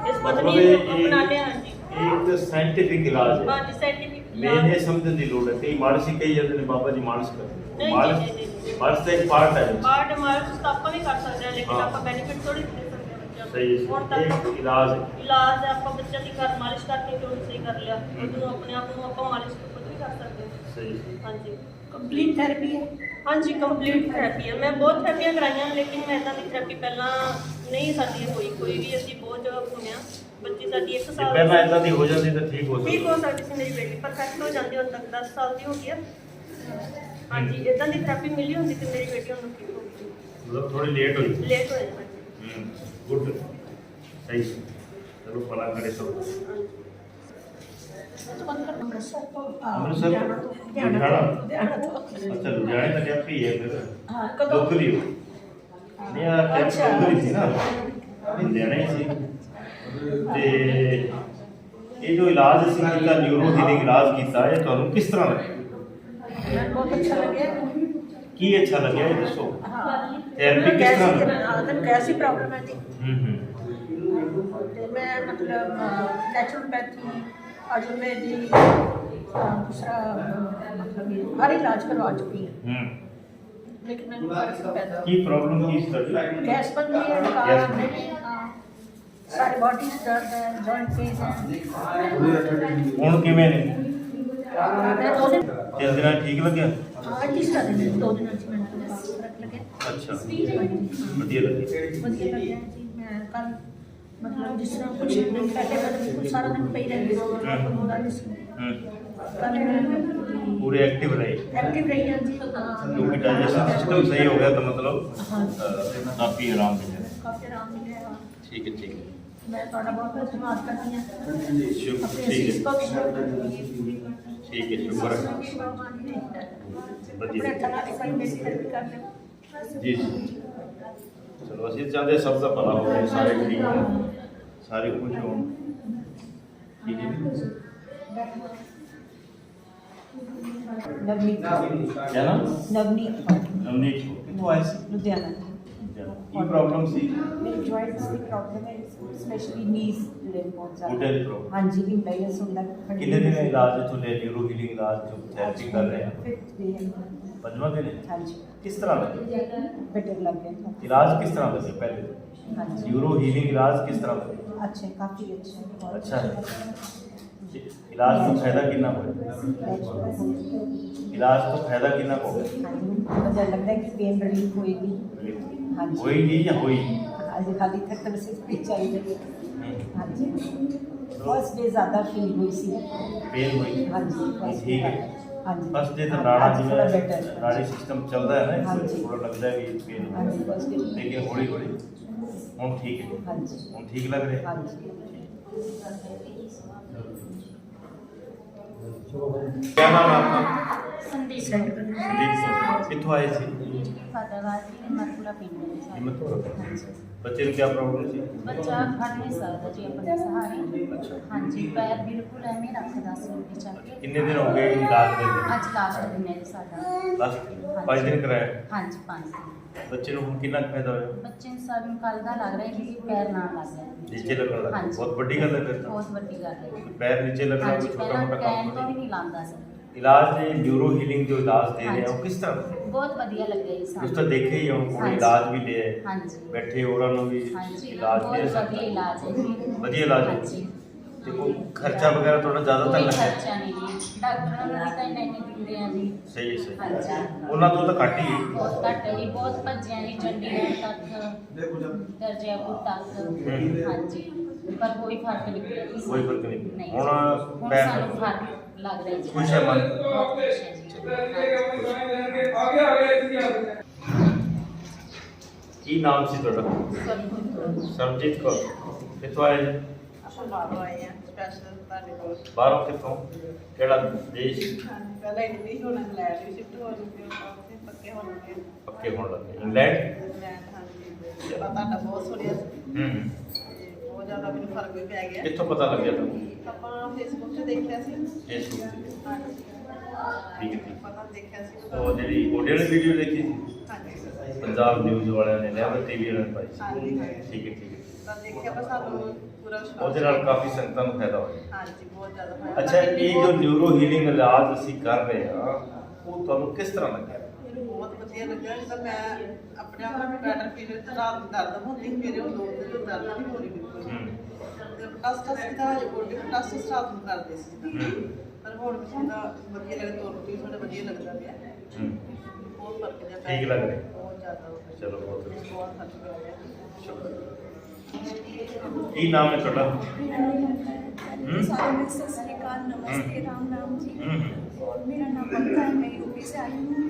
इस पत्नी को अपनाते हैं जी एक साइंटिफिक इलाज है। हाँ जी साइंटिफिक मेन ये समझने की लोड़ है कई मालिश कई जाते हैं बाबा जी मालिश करते हैं नहीं, मालिश का एक पार्ट है पार्ट मालिश तो ਆਪਾਂ ਵੀ ਕਰ ਸਕਦੇ ਹਾਂ ਲੇਕਿन हाँ। ਆਪਾਂ बेनिफिट थोड़ी दे सकते हैं ਬੱਚਿਆਂ ਨੂੰ। सही ਹੁਣ है ਤੱਕ एक इलाज है। ਇਲਾਜ ਹੈ ਆਪਾਂ ਬੱਚਿਆਂ ਦੀ ਘਰ ਮਾਲਿਸ਼ ਕਰਕੇ ਕਿਉਂ ਸਹੀ ਕਰ ਲਿਆ ਉਹਨੂੰ ਆਪਣੇ ਆਪ ਨੂੰ ਆਪਾਂ ਮਾਲਿਸ਼ ਖੁਦ ਵੀ ਕਰ ਸਕਦੇ ਹਾਂ। सही है। ਹਾਂਜੀ ਕੰਪਲੀਟ ਥੈਰੇਪੀ ਹੈ। ਹਾਂਜੀ ਕੰਪਲੀਟ ਥੈਰੇਪੀ ਹੈ ਮੈਂ ਬਹੁਤ ਥੈਰੇਪੀਆਂ ਕਰਾਈਆਂ ਲੇਕਿਨ ਮੈਂ ਇਦਾਂ ਦੀ ਥੈਰੇਪੀ ਪਹਿਲਾਂ ਨਹੀਂ ਸਾਡੀ ਹੋਈ ਕੋਈ ਵੀ ਅਸੀਂ ਬਹੁਤ ਜਗ੍ਹਾ ਘੁੰਮਿਆ ਬੱਚੀ ਸਾਡੀ 1 ਜੇ ਸਾਲ ਪਹਿਲਾਂ ਇਦਾਂ ਦੀ ਹੋ ਜਾਂਦੀ ਤਾਂ ਠੀਕ ਹੋ ਠੀਕ ਸਕਦਾ। ਹੋ ਸਕਦੀ ਸੀ ਮੇਰੀ ਬੇਟੀ ਪਰਫੈਕਟ ਹੋ ਜਾਂਦੀ ਹੁਣ ਤੱਕ 10 ਸਾਲ ਦੀ ਹੋ ਗਈ ਹੈ। ਹਾਂਜੀ ਇਦਾਂ ਦੀ ਥੈਰੇਪੀ ਮਿਲੀ ਹੁੰਦੀ ਤੇ ਮੇਰੀ ਬੇਟੀ ਹੁਣ ਠੀਕ ਹੋ ਗਈ मतलब थोड़ी लेट हुई। ਲੇਟ ਹੋ ਜਾਂਦੀ। गुड सही है। चलो भला करे सब। अमृतसर लुधियाना अच्छा लुधियाने का कैंप ही है फिर डोगरी हो नहीं यार कैंप डोगरी थी ना लुधियाना ही सी ते ये जो इलाज ਅਸੀਂ ਕੀਤਾ न्यूरो हीलिंग इलाज ਕੀਤਾ ਇਹ ਤੁਹਾਨੂੰ ਕਿਸ ਤਰ੍ਹਾਂ ਲੱਗਿਆ? ਬਹੁਤ ਅੱਛਾ ਲੱਗਿਆ। ਕੀ ਅੱਛਾ ਲੱਗਿਆ ਇਹ ਦੱਸੋ। ਹਾਂ ਥੈਰੇਪੀ ਕਿਸ ਤਰ੍ਹਾਂ ਲੱਗੀ? ਮੈਨੂੰ ਕੈਸੀ ਪ੍ਰੋਬਲਮ ਹੈ ਜੀ ਹੂੰ ਤੇ ਮੈਂ ਮਤਲਬ ਨੈਚੁਰਲਪੈਥੀ ਆਯੁਰਵੇਦੀ दूसरा मतलब हर इलाज करवा चुकी है लेकिन मैंने फर्क नहीं पैदा की प्रॉब्लम की स्टडी गैस बन गई है गैस डकार है सारी बॉडी से दर्द है जॉइंट पेन है ਹੁਣ ਕਿਵੇਂ ਨੇ? मैं 2 दिन ਤਿੰਨ ਦਿਨਾਂ 'ਚ ਠੀਕ ਲੱਗਿਆ? हाँ तीसरा दिन 2 दिन से मैंने फर्क लगे ਅੱਛਾ ਵਧੀਆ ਲੱਗੀ। ਵਧੀਆ ਲੱਗਿਆ ਜੀ ਮੈਂ ਕੱਲ मतलब जिस तरह कुछ दिन पहले मैं बिल्कुल सारा दिन पे ही रहती थी होता नहीं सी कल मैं पूरे एक्टिव रहे एक्टिव रही हाँ जी हाँ क्योंकि डाइजेशन सिस्टम सही हो गया तो मतलब हाँ काफ़ी आराम मिल जाए। काफी आराम मिले हाँ ठीक है मैं थोड़ा बहुत धन्यवाद करती हूँ शुक्र अपने ठीक असीस है को भी ठीक है शुक्र है अपने थला के साथ मेरी थेरेपी कर ले जी जी चलो ਅਸੀਂ ਚਾਹੁੰਦੇ ਸਭ ਦਾ ਭਲਾ ਹੋਵੇ ਸਾਰੇ ਠੀਕ ਹੋਣ ਸਾਰੇ ਖੁਸ਼ ਹੋਣ ਠੀਕ ਹੈ नवनीत क्या नाम नवनीत नवनीत कितों आए सी लुधियाना की प्रॉब्लम सी मेरी जॉइंट्स की प्रॉब्लम है स्पेशली नीज रिलेटेड बहुत गोडे ज़्यादा ਦੀ प्रॉब्लम हाँ जी इम्बैलेंस होता है कितने दिन इलाज इथों ले न्यूरो हीलिंग इलाज जो थेरेपी कर रहे हैं फिफ्थ डे है पंजवां दिन है हाँ जी किस तरह लगे बेटर लग गया इलाज किस तरह लगे पहले हाँ जी न्यूरो हीलिंग इलाज किस तरह लगे अच्छे काफ़ी अच्छे बहुत अच्छा है इलाज तो फायदा कितना हो इलाज तो फायदा कितना हो मुझे लगता है कि पेन रिलीफ होएगी हाँ जी होएगी या होई आज खाली तक तो सिर्फ पी चाहिए हाँ जी फर्स्ट डे ज़्यादा फील हुई सी पेन होई हाँ जी ठीक है हाँ जी फर्स्ट डे तो हाँ, नाड़ा आज थोड़ा जिवें better। नाड़ी सिस्टम चलता है ना हाँ इससे जी। थोड़ा लगता है कि पेन हाँ जी फर्स्ट डे लेकिन हौली हौली हम ठीक है हाँ जी हम ठीक लग रहे हैं हाँ जी क्या नाम है आपका संदीप संदीप कितों आए थे फतेहाबाद की हिम्मतपुरा पिंड है साढ़े। हिम्मतपुरा? हाँ जी। बच्चे ਨੂੰ क्या प्रॉब्लम ਸੀ? ਬੱਚਾ ਖੜ ਨਹੀਂ ਸਕਦਾ ਜੀ ਆਪਣੇ ਸਹਾਰੇ। ਅੱਛਾ। ਹਾਂਜੀ ਪੈਰ ਬਿਲਕੁਲ ਐਵੇਂ ਰੱਖਦਾ ਸੀ ਉੱਤੇ ਚੱਕ ਕੇ। ਕਿੰਨੇ ਦਿਨ ਹੋ ਗਏ ਇਲਾਜ ਦੇ? ਅੱਜ ਲਾਸਟ ਦਿਨ ਹੈ ਜੀ ਸਾਡਾ। ਲਾਸਟ 5 ਦਿਨ ਕਰਾਇਆ? ਹਾਂਜੀ 5 ਦਿਨ। ਬੱਚੇ ਨੂੰ ਹੁਣ ਕਿੰਨਾ ਕੁ ਫਾਇਦਾ ਹੋਇਆ? ਬੱਚੇ ਨੂੰ ਸਾਨੂੰ ਕੱਲ੍ਹ ਦਾ ਲੱਗ ਰਿਹਾ ਕਿ ਪੈਰ ਨਾਲ ਲੱਗ ਗਿਆ। ਨੀਚੇ ਲੱਗਣ ਲੱਗ ਗਿਆ? ਹਾਂਜੀ। ਬਹੁਤ ਵੱਡੀ ਗੱਲ ਹੈ ਫਿਰ ਤਾਂ। ਬਹੁਤ ਵੱਡੀ ਗੱਲ ਹੈ। ਪੈਰ नीचे लगना ਹਾਂਜੀ कोई छोटा ਪਹਿਲਾਂ मोटा ਟੈਨ काम ਤੋਂ ਵੀ नहीं। ਨਹੀਂ ਲਾਉਂਦਾ ਸੀ। इलाज ये न्यूरो हीलिंग जो इलाज दे रहे हैं वो ਹਾਂਜੀ। किस तरह? ਬਹੁਤ ਵਧੀਆ ਲੱਗਿਆ ਜੀ कुछ ਸਾਨੂੰ। तो देखे ही हो कोई ਹਾਂਜੀ। इलाज भी ले ਹਾਂਜੀ। बैठे होਰਾਂ ਨੂੰ भी ਹਾਂਜੀ इलाज ਬਹੁਤ दे ਵਧੀਆ ਇਲਾਜ ਹੈ ਜੀ। ਵਧੀਆ ਇਲਾਜ ਹੈ। ਹਾਂਜੀ ਤੇ ਕੋਈ ਖਰਚਾ ਵਗੈरह ਥੋੜਾ ਜ਼ਿਆਦਾ ਤਾਂ ਕੋਈ ਲੱਗਦਾ? ਖਰਚਾ ਨਹੀਂ ਜੀ ਡਾਕਟਰਾਂ ਨੂੰ ਵੀ ਤਾਂ ਇੰਨੇ ਦਿੰਦੇ ਆ ਜੀ। ਸਹੀ ਹੈ ਸਹੀ ਹੈ। ਹਾਂਜੀ ਉਹਨਾਂ ਤੋਂ ਤਾਂ ਘੱਟ ਹੀ ਹੈ। ਬਹੁਤ ਘੱਟ ਹੈ ਜੀ ਬਹੁਤ ਭੱਜਿਆ ਜੀ ਚੰਡੀਗੜ੍ਹ ਤੱਕ ਦਰਜੈਪੁਰ ਤੱਕ ਹਾਂਜੀ ਪਰ ਕੋਈ ਫਰਕ ਨਹੀਂ ਪਿਆ ਜੀ ਕੋਈ ਫਰਕ ਨਹੀਂ ਪਿਆ। ਨਹੀਂ ਹੁਣ ਹੁਣ ਪੈਰ- ਸਾਨੂੰ ਫਰਕ ਲੱਗ ਰਿਹਾ ਜੀ ਖੁਸ਼ ਹੈ ਮਨ? ਬਹੁਤ ਖੁਸ਼ ਹੈ ਜੀ ਕੀ ਨਾਮ ਸੀ ਤੁਹਾਡਾ? ਸਰਬਜੀਤ ਕੌਰ। ਕਿੱਥੋਂ ਆਏ ਜੀ? ਬਾਹਰੋਂ ਆਏ ਆ ਸਪੈਸ਼ਲ ਤੁਹਾਡੇ ਕੋਲ। ਬਾਹਰੋਂ ਕਿੱਥੋਂ? ਕਿਹੜਾ ਦੇਸ਼? ਪਹਿਲਾਂ ਇਟਲੀ ਹੁਣ ਇੰਗਲੈਂਡ ਵੀ ਸ਼ਿਫਟ ਹੋ ਚੁੱਕੇ ਹਾਂ ਉੱਥੇ ਪੱਕੇ ਹੋ ਚੁੱਕੇ ਹਾਂ। ਪੱਕੇ ਹੋਣ ਲੱਗੇ ਇੰਗਲੈਂਡ? ਇੰਗਲੈਂਡ ਹਾਂਜੀ ਪਤਾ ਤੁਹਾਡਾ ਬਹੁਤ ਸੁਣਿਆ ਸੀ ਤੇ ਬਹੁਤ ਜ਼ਿਆਦਾ ਮੈਨੂੰ ਫਰਕ ਵੀ ਪੈ ਗਿਆ। ਕਿੱਥੋਂ ਪਤਾ ਲੱਗਿਆ ਤੁਹਾਨੂੰ? ਆਪਾਂ ਫੇਸਬੁੱਕ 'ਤੇ ਦੇਖਿਆ ਸੀ। ਫੇਸਬੁੱਕ ਤੇ? ਹਾਂਜੀ ਠੀਕ ਹੈ ਠੀਕ। ਪਤਾ ਦੇਖਿਆ ਸੀ। ਉਹ ਜਿਹੜੀ ਗੋਡੇ ਵਾਲੀ ਵੀਡੀਓ ਦੇਖੀ ਸੀ ਹਾਂਜੀ ਪੰਜਾਬ ਨਿਊਜ਼ ਵਾਲਿਆਂ ਨੇ ਲੈਵਲ ਟੀਵੀ ਵਾਲਿਆਂ ਨੇ ਪਾਈ ਸੀ। ਹਾਂਜੀ ਠੀਕ ਹੈ ਠੀਕ ਹੈ। ਤਾਂ ਦੇਖਿਆ ਪਰ ਸਾਨੂੰ ਪੂਰਾ ਵਿਸ਼ਵਾਸ ਉਹਦੇ ਨਾਲ ਕਾਫੀ ਸੰਗਤਾਂ ਨੂੰ ਫਾਇਦਾ ਹੋਇਆ। ਹਾਂਜੀ ਬਹੁਤ ਜ਼ਿਆਦਾ ਹੋਇਆ। ਅੱਛਾ ਇਹ ਜੋ ਨਿਊਰੋ ਹੀਲਿੰਗ ਇਲਾਜ ਅਸੀਂ ਕਰ ਰਹੇ ਹਾਂ ਉਹ ਤੁਹਾਨੂੰ ਕਿਸ ਤਰ੍ਹਾਂ ਲੱਗਿਆ? ਮੈਨੂੰ ਬਹੁਤ ਵਧੀਆ ਲੱਗਾ ਜਿੱਦਾਂ ਮੈਂ ਆਪਣੇ ਆਪ ਨੂੰ ਬੈਟਰ ਫੀਲ ਰਾਤ ਦੀ ਦਰਦ ਹੁੰਦੀ ਸੀ ਮੇਰੇ ਉਹ 2 ਦਿਨ ਤੋਂ ਦਰਦ ਨਹੀਂ ਹੋ ਰਹੀ ਬਿਲਕੁਲ। ਤੇ ਟਸ ਟਸ ਦਾ ਗੋਡੇ ਟਸ ਟਸ ਰਾਤ ਨੂੰ ਕਰਦੇ ਸੀ ਪਰ ਹੁਣ ਮੈਨੂੰ ਤਾਂ ਵਧੀਆ ਲੱਗਦਾ ਤੁਰ ਵੀ ਥੋੜਾ ਵਧੀਆ ਲੱਗਦਾ ਪਿਆ। ਬਹੁਤ ਫਰਕ ਜਿਹਾ ਪੈ ਠੀਕ ਲੱਗ ਰਿਹਾ? ਬਹੁਤ ਜ਼ਿਆਦਾ ਹੋ ਗਿਆ। ਚਲੋ ਬਹੁਤ ਅੱਛਾ। ਬਹੁਤ ਫਰਕ ਪੈ ਗਿਆ। ਸ਼ੁਕਰ। ਕੀ ਨਾਮ ਹੈ ਤੁਹਾਡਾ? सारे में सत श्री अकाल नमस्ते राम राम जी। और मेरा नाम पक्का है मैं यूपी से आई हूँ।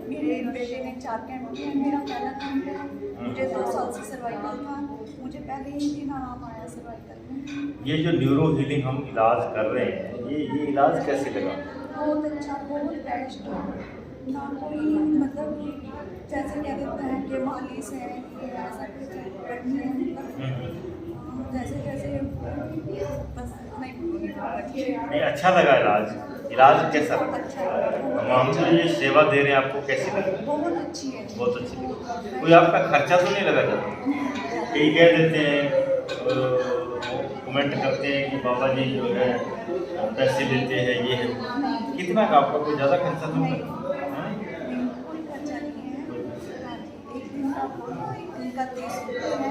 मेरे बेटे ने 4 कैंप किया मेरा पहला कैंप है। मुझे 2 साल से सर्वाइकल था मुझे पहले ही दिन आराम आया सर्वाइकल में। ये जो न्यूरो हीलिंग हम इलाज कर रहे हैं ये इलाज कैसे लगा? बहुत अच्छा बहुत बेस्ट ना कोई मतलब जैसे क्या कहते हैं कि मालिश है ये ऐसा कुछ नहीं है जैसे जैसे बस नहीं अच्छा लगा इलाज कैसा लगा? अच्छा हम जो ये सेवा दे रहे हैं आपको कैसी लगी? बहुत अच्छी है बहुत अच्छी लगी। कोई आपका खर्चा तो नहीं लगा जाता? कई कह देते हैं कमेंट करते हैं कि बाबा जी जो है पैसे लेते हैं ये है कितना का आपका कोई ज़्यादा खर्चा तो नहीं? कोई खर्चा नहीं है एक दिन का 30 रुपये है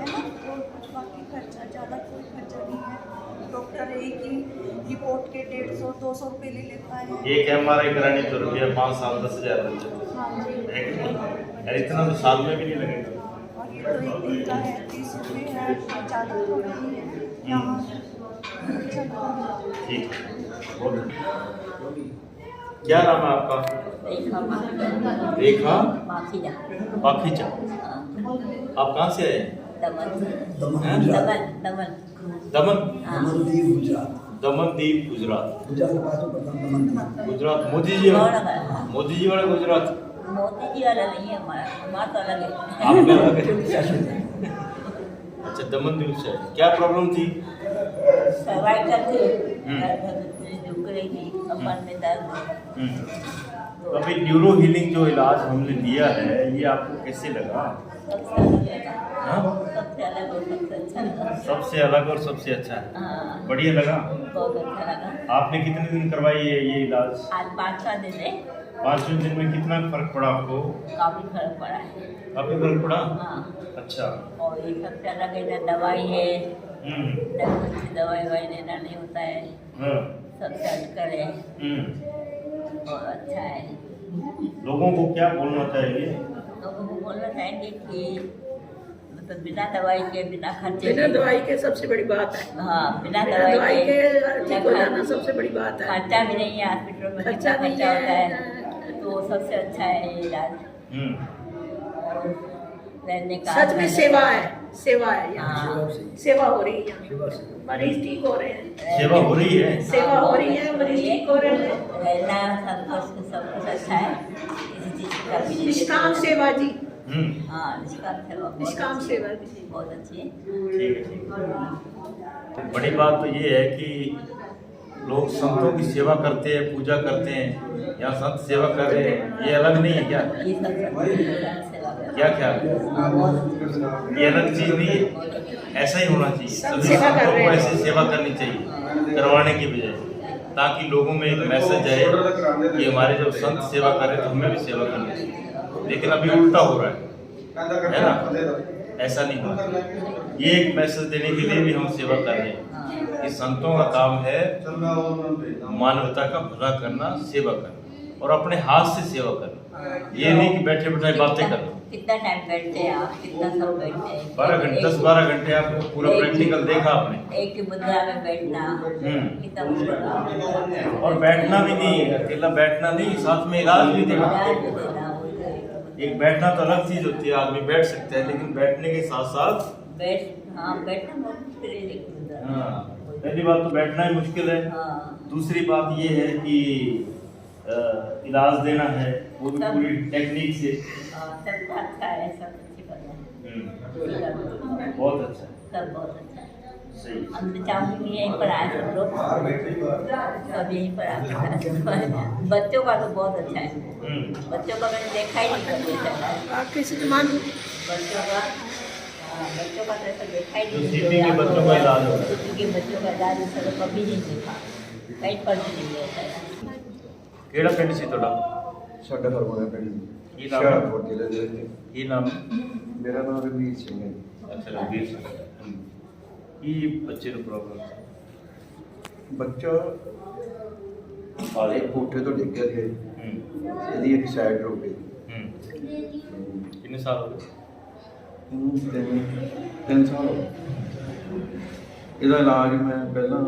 ना और कुछ बाकी खर्चा ज़्यादा कोई खर्चा नहीं है। डॉक्टर एक ही रिपोर्ट के 150-200 रुपये ले लेता है। एक MRI करानी तो रुपया 5 साल 10,000 लग जाता हाँ जी है कि नहीं? यार इतना तो साल में भी नहीं लगेगा। और ये तो एक दिन का है 30 रुपये है ज़्यादा थोड़ा नहीं है यहाँ अच्छा ठीक है बहुत अच्छा। क्या नाम है आपका? रेखा पाखीजा। आप कहाँ से आए? दमन दमनदीप गुजरात। गुजरात मोदी जी वाला गुजरात। मोदी जी वाला नहीं है हमारा तो अलग है। आपका अलग है? अच्छा दमनदीप से क्या प्रॉब्लम थी? सर्वाइकल थी झुक रही थी कमर में दर्द। तो अभी न्यूरो हीलिंग जो इलाज हमने दिया है ये आपको कैसे लगा? सबसे अलग लगा। हाँ? सबसे अलग और सबसे अच्छा लगा। सबसे अलग और सबसे अच्छा है। हाँ बढ़िया लगा। बहुत अच्छा लगा। आपने कितने दिन करवाई है ये इलाज? आज 5-6 दिन है 5वें दिन में कितना फर्क पड़ा आपको? काफ़ी फर्क पड़ा है। काफी फर्क पड़ा? हाँ अच्छा। और ये सबसे अलग है इधर दवाई है अच्छी दवाई वाई लेना नहीं होता है हाँ। सबसे हटकर है और अच्छा है। लोगों को क्या बोलना चाहिए? लोगों को बोलना चाहेंगे कि मतलब बिना दवाई के बिना खर्चे बिना दवाई के सबसे बड़ी बात है। हाँ बिना बिना दवाई दवाई के के ठीक हो जाना सबसे बड़ी बात है। खर्चा भी नहीं है हॉस्पिटल में खर्चा जितना नहीं खर्चा होता है है। तो सबसे अच्छा है ये इलाज। और रहने का सच में सेवा है। सेवा है यहाँ, सेवा हो रही है यहाँ, मरीज ठीक हो रहे हैं, सेवा हो रही है। सेवा हो रही है, मरीज ठीक हो रहे हैं। रहना सब कुछ अच्छा है, किसी चीज़ की कमी नहीं। निष्काम सेवा जी, हाँ निष्काम सेवा बहुत निष्काम अच्छी सेवा है, जी। बहुत अच्छी है। ठीक है, ठीक है। बड़ी बात तो ये है कि लोग संतों की सेवा करते हैं, पूजा करते हैं, या संत सेवा कर रहे हैं, ये अलग नहीं है क्या? ये सब सेवा कर क्या ख्याल है? ये अलग चीज नहीं है, ऐसा ही होना चाहिए। सभी संतों को ऐसे सेवा करनी चाहिए करवाने की बजाय, ताकि लोगों में एक मैसेज आए कि हमारे जब संत सेवा कर रहे हैं तो हमें भी सेवा करनी चाहिए। लेकिन अभी उल्टा हो रहा है ना? ऐसा नहीं होना चाहिए। ये एक मैसेज देने के लिए भी हम सेवा कर रहे हैं कि संतों का काम है मानवता का भला करना, सेवा करना, और अपने हाथ से सेवा करना। ये नहीं कि बैठे बैठे बातें करना। कितना टाइम बैठते हैं आप, कितना सब बैठते हैं? 10-12 घंटे आपको पूरा प्रैक्टिकल देखा आपने। एक ही मुद्रा में बैठना कितना मुश्किल। और बैठना भी नहीं है, अकेला बैठना नहीं, साथ में इलाज भी देना। एक बैठना तो अलग चीज होती है, आदमी बैठ सकता है, लेकिन बैठने के साथ साथ बैठना बहुत मुश्किल है, लेकिन हाँ, पहली बात तो बैठना ही मुश्किल है। दूसरी बात ये है कि इलाज देना है, वो भी पूरी टेक्निक से। सब अच्छा है, सब अच्छी बात है, बहुत अच्छा, सब बहुत अच्छा है। सही। हम तो चाहूँगी यहीं पर आए सब लोग, सब यहीं पर आए। बच्चों का तो बहुत अच्छा है, बच्चों का मैंने देखा ही नहीं कभी ऐसा। आप किसी की मान बच्चों का तो ऐसा देखा ही नहीं। सीपी के बच्चों का इलाज हो रहा है। सीपी के बच्चों का इलाज ऐसा तो कभी नहीं देखा, कहीं पर भी नहीं ऐसा। ਕਿਹੜਾ ਪਿੰਡ ਸੀ ਤੁਹਾਡਾ? ਸਾਡਾ ਹਰਮੋਨਾ ਪਿੰਡ ਕੀ ਨਾਮ? ਹੁਸ਼ਿਆਰਪੁਰ ਜ਼ਿਲ੍ਹੇ ਦੇ ਵਿੱਚ। ਕੀ ਨਾਮ? ਮੇਰਾ ਨਾਮ ਰਣਵੀਰ ਸਿੰਘ ਹੈ। ਅੱਛਾ, ਰਣਵੀਰ ਸਿੰਘ। ਕੀ ਬੱਚੇ ਨੂੰ ਪ੍ਰੋਬਲਮ? ਬੱਚਾ ਇੱਕ ਕੋਠੇ ਤੋਂ ਡਿੱਗ ਗਿਆ ਸੀ, ਇਹਦੀ ਇੱਕ ਸਾਈਡ ਰੁਕ ਗਈ। ਕਿੰਨੇ ਸਾਲ ਹੋ ਗਏ? ਇਹਨੂੰ 3 ਸਾਲ ਹੋ ਗਏ। ਇਹਦਾ ਇਲਾਜ ਮੈਂ ਪਹਿਲਾਂ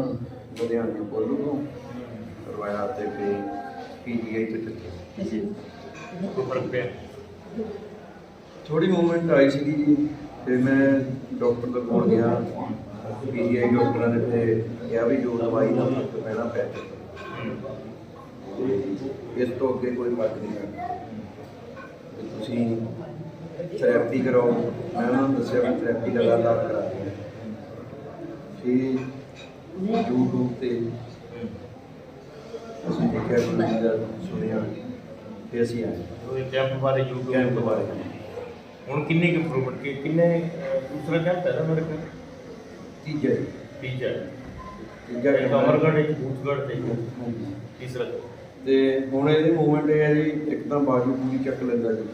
ਲੁਧਿਆਣੇ ਪੋਲੋ ਤੋਂ ਕਰਵਾਇਆ ਤੇ ਫਿਰ PGI ਤੇ ਕੋਈ ਫਰਕ ਪਿਆ? ਥੋੜੀ ਮੂਵਮੈਂਟ ਆਈ ਸੀਗੀ ਜੀ। ਫਿਰ ਮੈਂ ਡਾਕਟਰ ਦੇ ਕੋਲ ਗਿਆ, PGI ਡਾਕਟਰਾਂ ਨੇ ਫਿਰ ਕਿਹਾ ਵੀ ਜੋ ਦਵਾਈ ਦਾ ਫਰਕ ਪੈਣਾ ਪੈ ਜਾਊਗਾ, ਇਸ ਤੋਂ ਅੱਗੇ ਕੋਈ ਫਰਕ ਨਹੀਂ ਪੈਣਾ, ਤੁਸੀਂ ਥੈਰੇਪੀ ਕਰਾਓ। ਮੈਂ ਉਹਨਾਂ ਨੂੰ ਦੱਸਿਆ ਵੀ ਥੈਰੇਪੀ ਲਗਾਤਾਰ ਕਰਾ ਰਹੀ ਹੈ। ਫਿਰ YouTube ਤੇ ਅਸੀਂ ਦੇਖਿਆ, ਕੋਈ ਦਾ ਸੁਣਿਆ, ਫਿਰ ਅਸੀਂ ਆਏ। ਉਹ ਕੈਂਪ ਬਾਰੇ YouTube ਕੈਂਪ ਬਾਰੇ ਹੁਣ ਕਿੰਨੀ ਕੁ ਇੰਪਰੂਵਮੈਂਟ ਕੀ ਕਿੰਨੇ ਦੂਸਰਾ ਕੈਂਪ ਹੈ ਨਾ ਮੇਰੇ ਕੋਲ? ਤੀਜਾ ਤੀਜਾ ਇੱਕ ਅਮਰਗੜ੍ਹ, ਇੱਕ ਬੂਥਗੜ੍ਹ ਤੇ ਤੀਸਰਾ। ਤੇ ਹੁਣ ਇਹਦੀ ਮੂਵਮੈਂਟ ਇਹ ਹੈ ਜੀ, ਇੱਕ ਤਾਂ ਬਾਜੂ ਪੂਰੀ ਚੱਕ ਲੈਂਦਾ ਜੀ,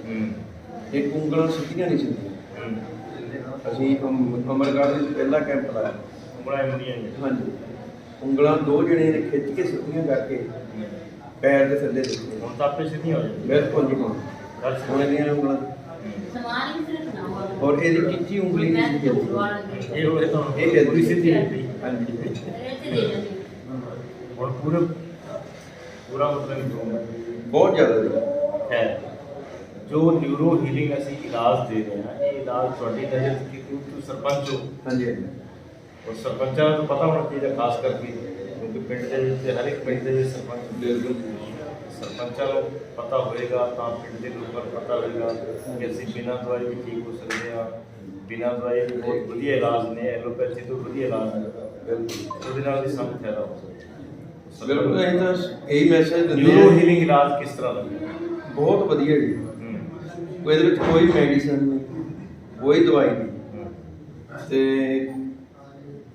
ਇੱਕ ਉਂਗਲਾਂ ਸਿੱਧੀਆਂ ਨਹੀਂ ਸਿੱਧੀਆਂ। ਅਸੀਂ ਅਮਰਗੜ੍ਹ ਵਿੱਚ ਪਹਿਲਾ ਕੈਂਪ ਲਾਇਆ, ਉਂਗਲਾਂ ਮੁੜੀਆਂ ਜੀ। ਹਾਂਜੀ, ਉਂਗਲਾਂ 2 ਜਣੇ ਨੇ ਖਿੱਚ ਕੇ ਸਿੱਧੀਆਂ ਕਰਕੇ ਪੈਰ ਦੇ ਥੱਲੇ ਦਿੱਤੇ। ਹੁਣ ਤਾਂ ਆਪੇ ਸਿੱਧੀਆਂ ਹੋ ਜਾਂਦੀਆਂ। ਬਿਲਕੁਲ ਜੀ, ਹੁਣ ਇਹਦੀਆਂ ਉਂਗਲਾਂ ਔਰ ਇਹਦੀ ਤੀਜੀ ਉਂਗਲੀ ਨਹੀਂ ਸੀ ਚੱਲਦੀ, ਇਹ ਪੂਰੀ ਸਿੱਧੀ ਹੈ। ਹਾਂਜੀ, ਹੁਣ ਪੂਰਾ ਮਤਲਬ ਬਹੁਤ ਜ਼ਿਆਦਾ ਜੀ ਹੈ। ਜੋ ਨਿਊਰੋ ਹੀਲਿੰਗ ਅਸੀਂ ਇਲਾਜ ਦੇ ਰਹੇ ਹਾਂ, ਇਹ ਇਲਾਜ ਤੁਹਾਡੀ ਨਜ਼ਰ ਕਿ ਤੁਸੀਂ ਸਰਪੰਚ ਹੋ। ਹਾਂਜੀ ਹਾਂਜੀ। ਔਰ ਸਰਪੰਚਾਂ ਨੂੰ ਪਤਾ ਹੋਣਾ ਚਾਹੀਦਾ, ਖਾਸ ਕਰਕੇ ਕਿਉਂਕਿ ਪਿੰਡ ਦੇ ਵਿੱਚ ਹਰ ਇੱਕ ਪਿੰਡ ਦੇ ਵਿੱਚ ਸਰਪੰਚ, ਬਿਲਕੁਲ ਸਰਪੰਚਾਂ ਨੂੰ ਪਤਾ ਹੋਏਗਾ ਤਾਂ ਪਿੰਡ ਦੇ ਲੋਕਾਂ ਨੂੰ ਪਤਾ ਹੋਏਗਾ ਕਿ ਅਸੀਂ ਬਿਨਾਂ ਦਵਾਈ ਵੀ ਠੀਕ ਹੋ ਸਕਦੇ ਹਾਂ। ਬਿਨਾਂ ਦਵਾਈ ਵੀ ਬਹੁਤ ਵਧੀਆ ਇਲਾਜ ਨੇ, ਐਲੋਪੈਥੀ ਤੋਂ ਵਧੀਆ ਇਲਾਜ ਨੇ, ਉਹਦੇ ਨਾਲ ਵੀ ਸਾਨੂੰ ਫਾਇਦਾ ਹੋ ਸਕਦਾ। ਬਿਲਕੁਲ, ਅਸੀਂ ਤਾਂ ਇਹੀ ਮੈਸੇਜ ਦਿੰਦੇ ਨਿਊਰੋ ਹਾਂ। ਹੀਲਿੰਗ ਇਲਾਜ ਕਿਸ ਤਰ੍ਹਾਂ ਲੱਗਦਾ? ਬਹੁਤ ਵਧੀਆ ਜੀ, ਇਹਦੇ ਵਿੱਚ ਕੋਈ ਮੈਡੀਸਨ ਨਹੀਂ, ਕੋਈ ਦਵਾਈ ਨਹੀਂ। ਤੇ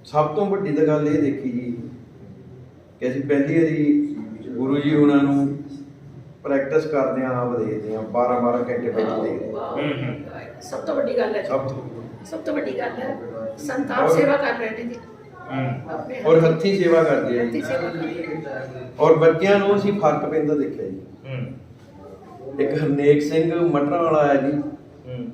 ਸਭ ਤੋਂ ਵੱਡੀ ਤਾਂ ਗੱਲ ਇਹ ਦੇਖੀ ਜੀ ਕਿ ਅਸੀਂ ਪਹਿਲੀ ਵਾਰੀ ਗੁਰੂ ਜੀ ਉਹਨਾਂ ਨੂੰ ਪ੍ਰੈਕਟਿਸ ਕਰਦੇ ਹਾਂ, ਆਪ ਦੇਖਦੇ ਹਾਂ, 12-12 ਘੰਟੇ ਪਹਿਲਾਂ ਦੇਖਦੇ ਹਾਂ। ਸਭ ਤੋਂ ਵੱਡੀ ਗੱਲ ਹੈ, ਸਭ ਤੋਂ ਵੱਡੀ ਗੱਲ ਹੈ ਸੰਤਾਪ ਸੇਵਾ ਕਰ ਰਹੇ ਨੇ ਜੀ, ਔਰ ਹੱਥੀਂ ਸੇਵਾ ਕਰਦੇ ਆ ਜੀ। ਔਰ ਬੱਚਿਆਂ ਨੂੰ ਅਸੀਂ ਫਰਕ ਪੈਂਦਾ ਦੇਖਿਆ ਜੀ। ਇੱਕ ਹਰਨੇਕ ਸਿੰਘ ਮਟਰਾਂ ਵਾਲਾ ਆਇਆ ਜੀ।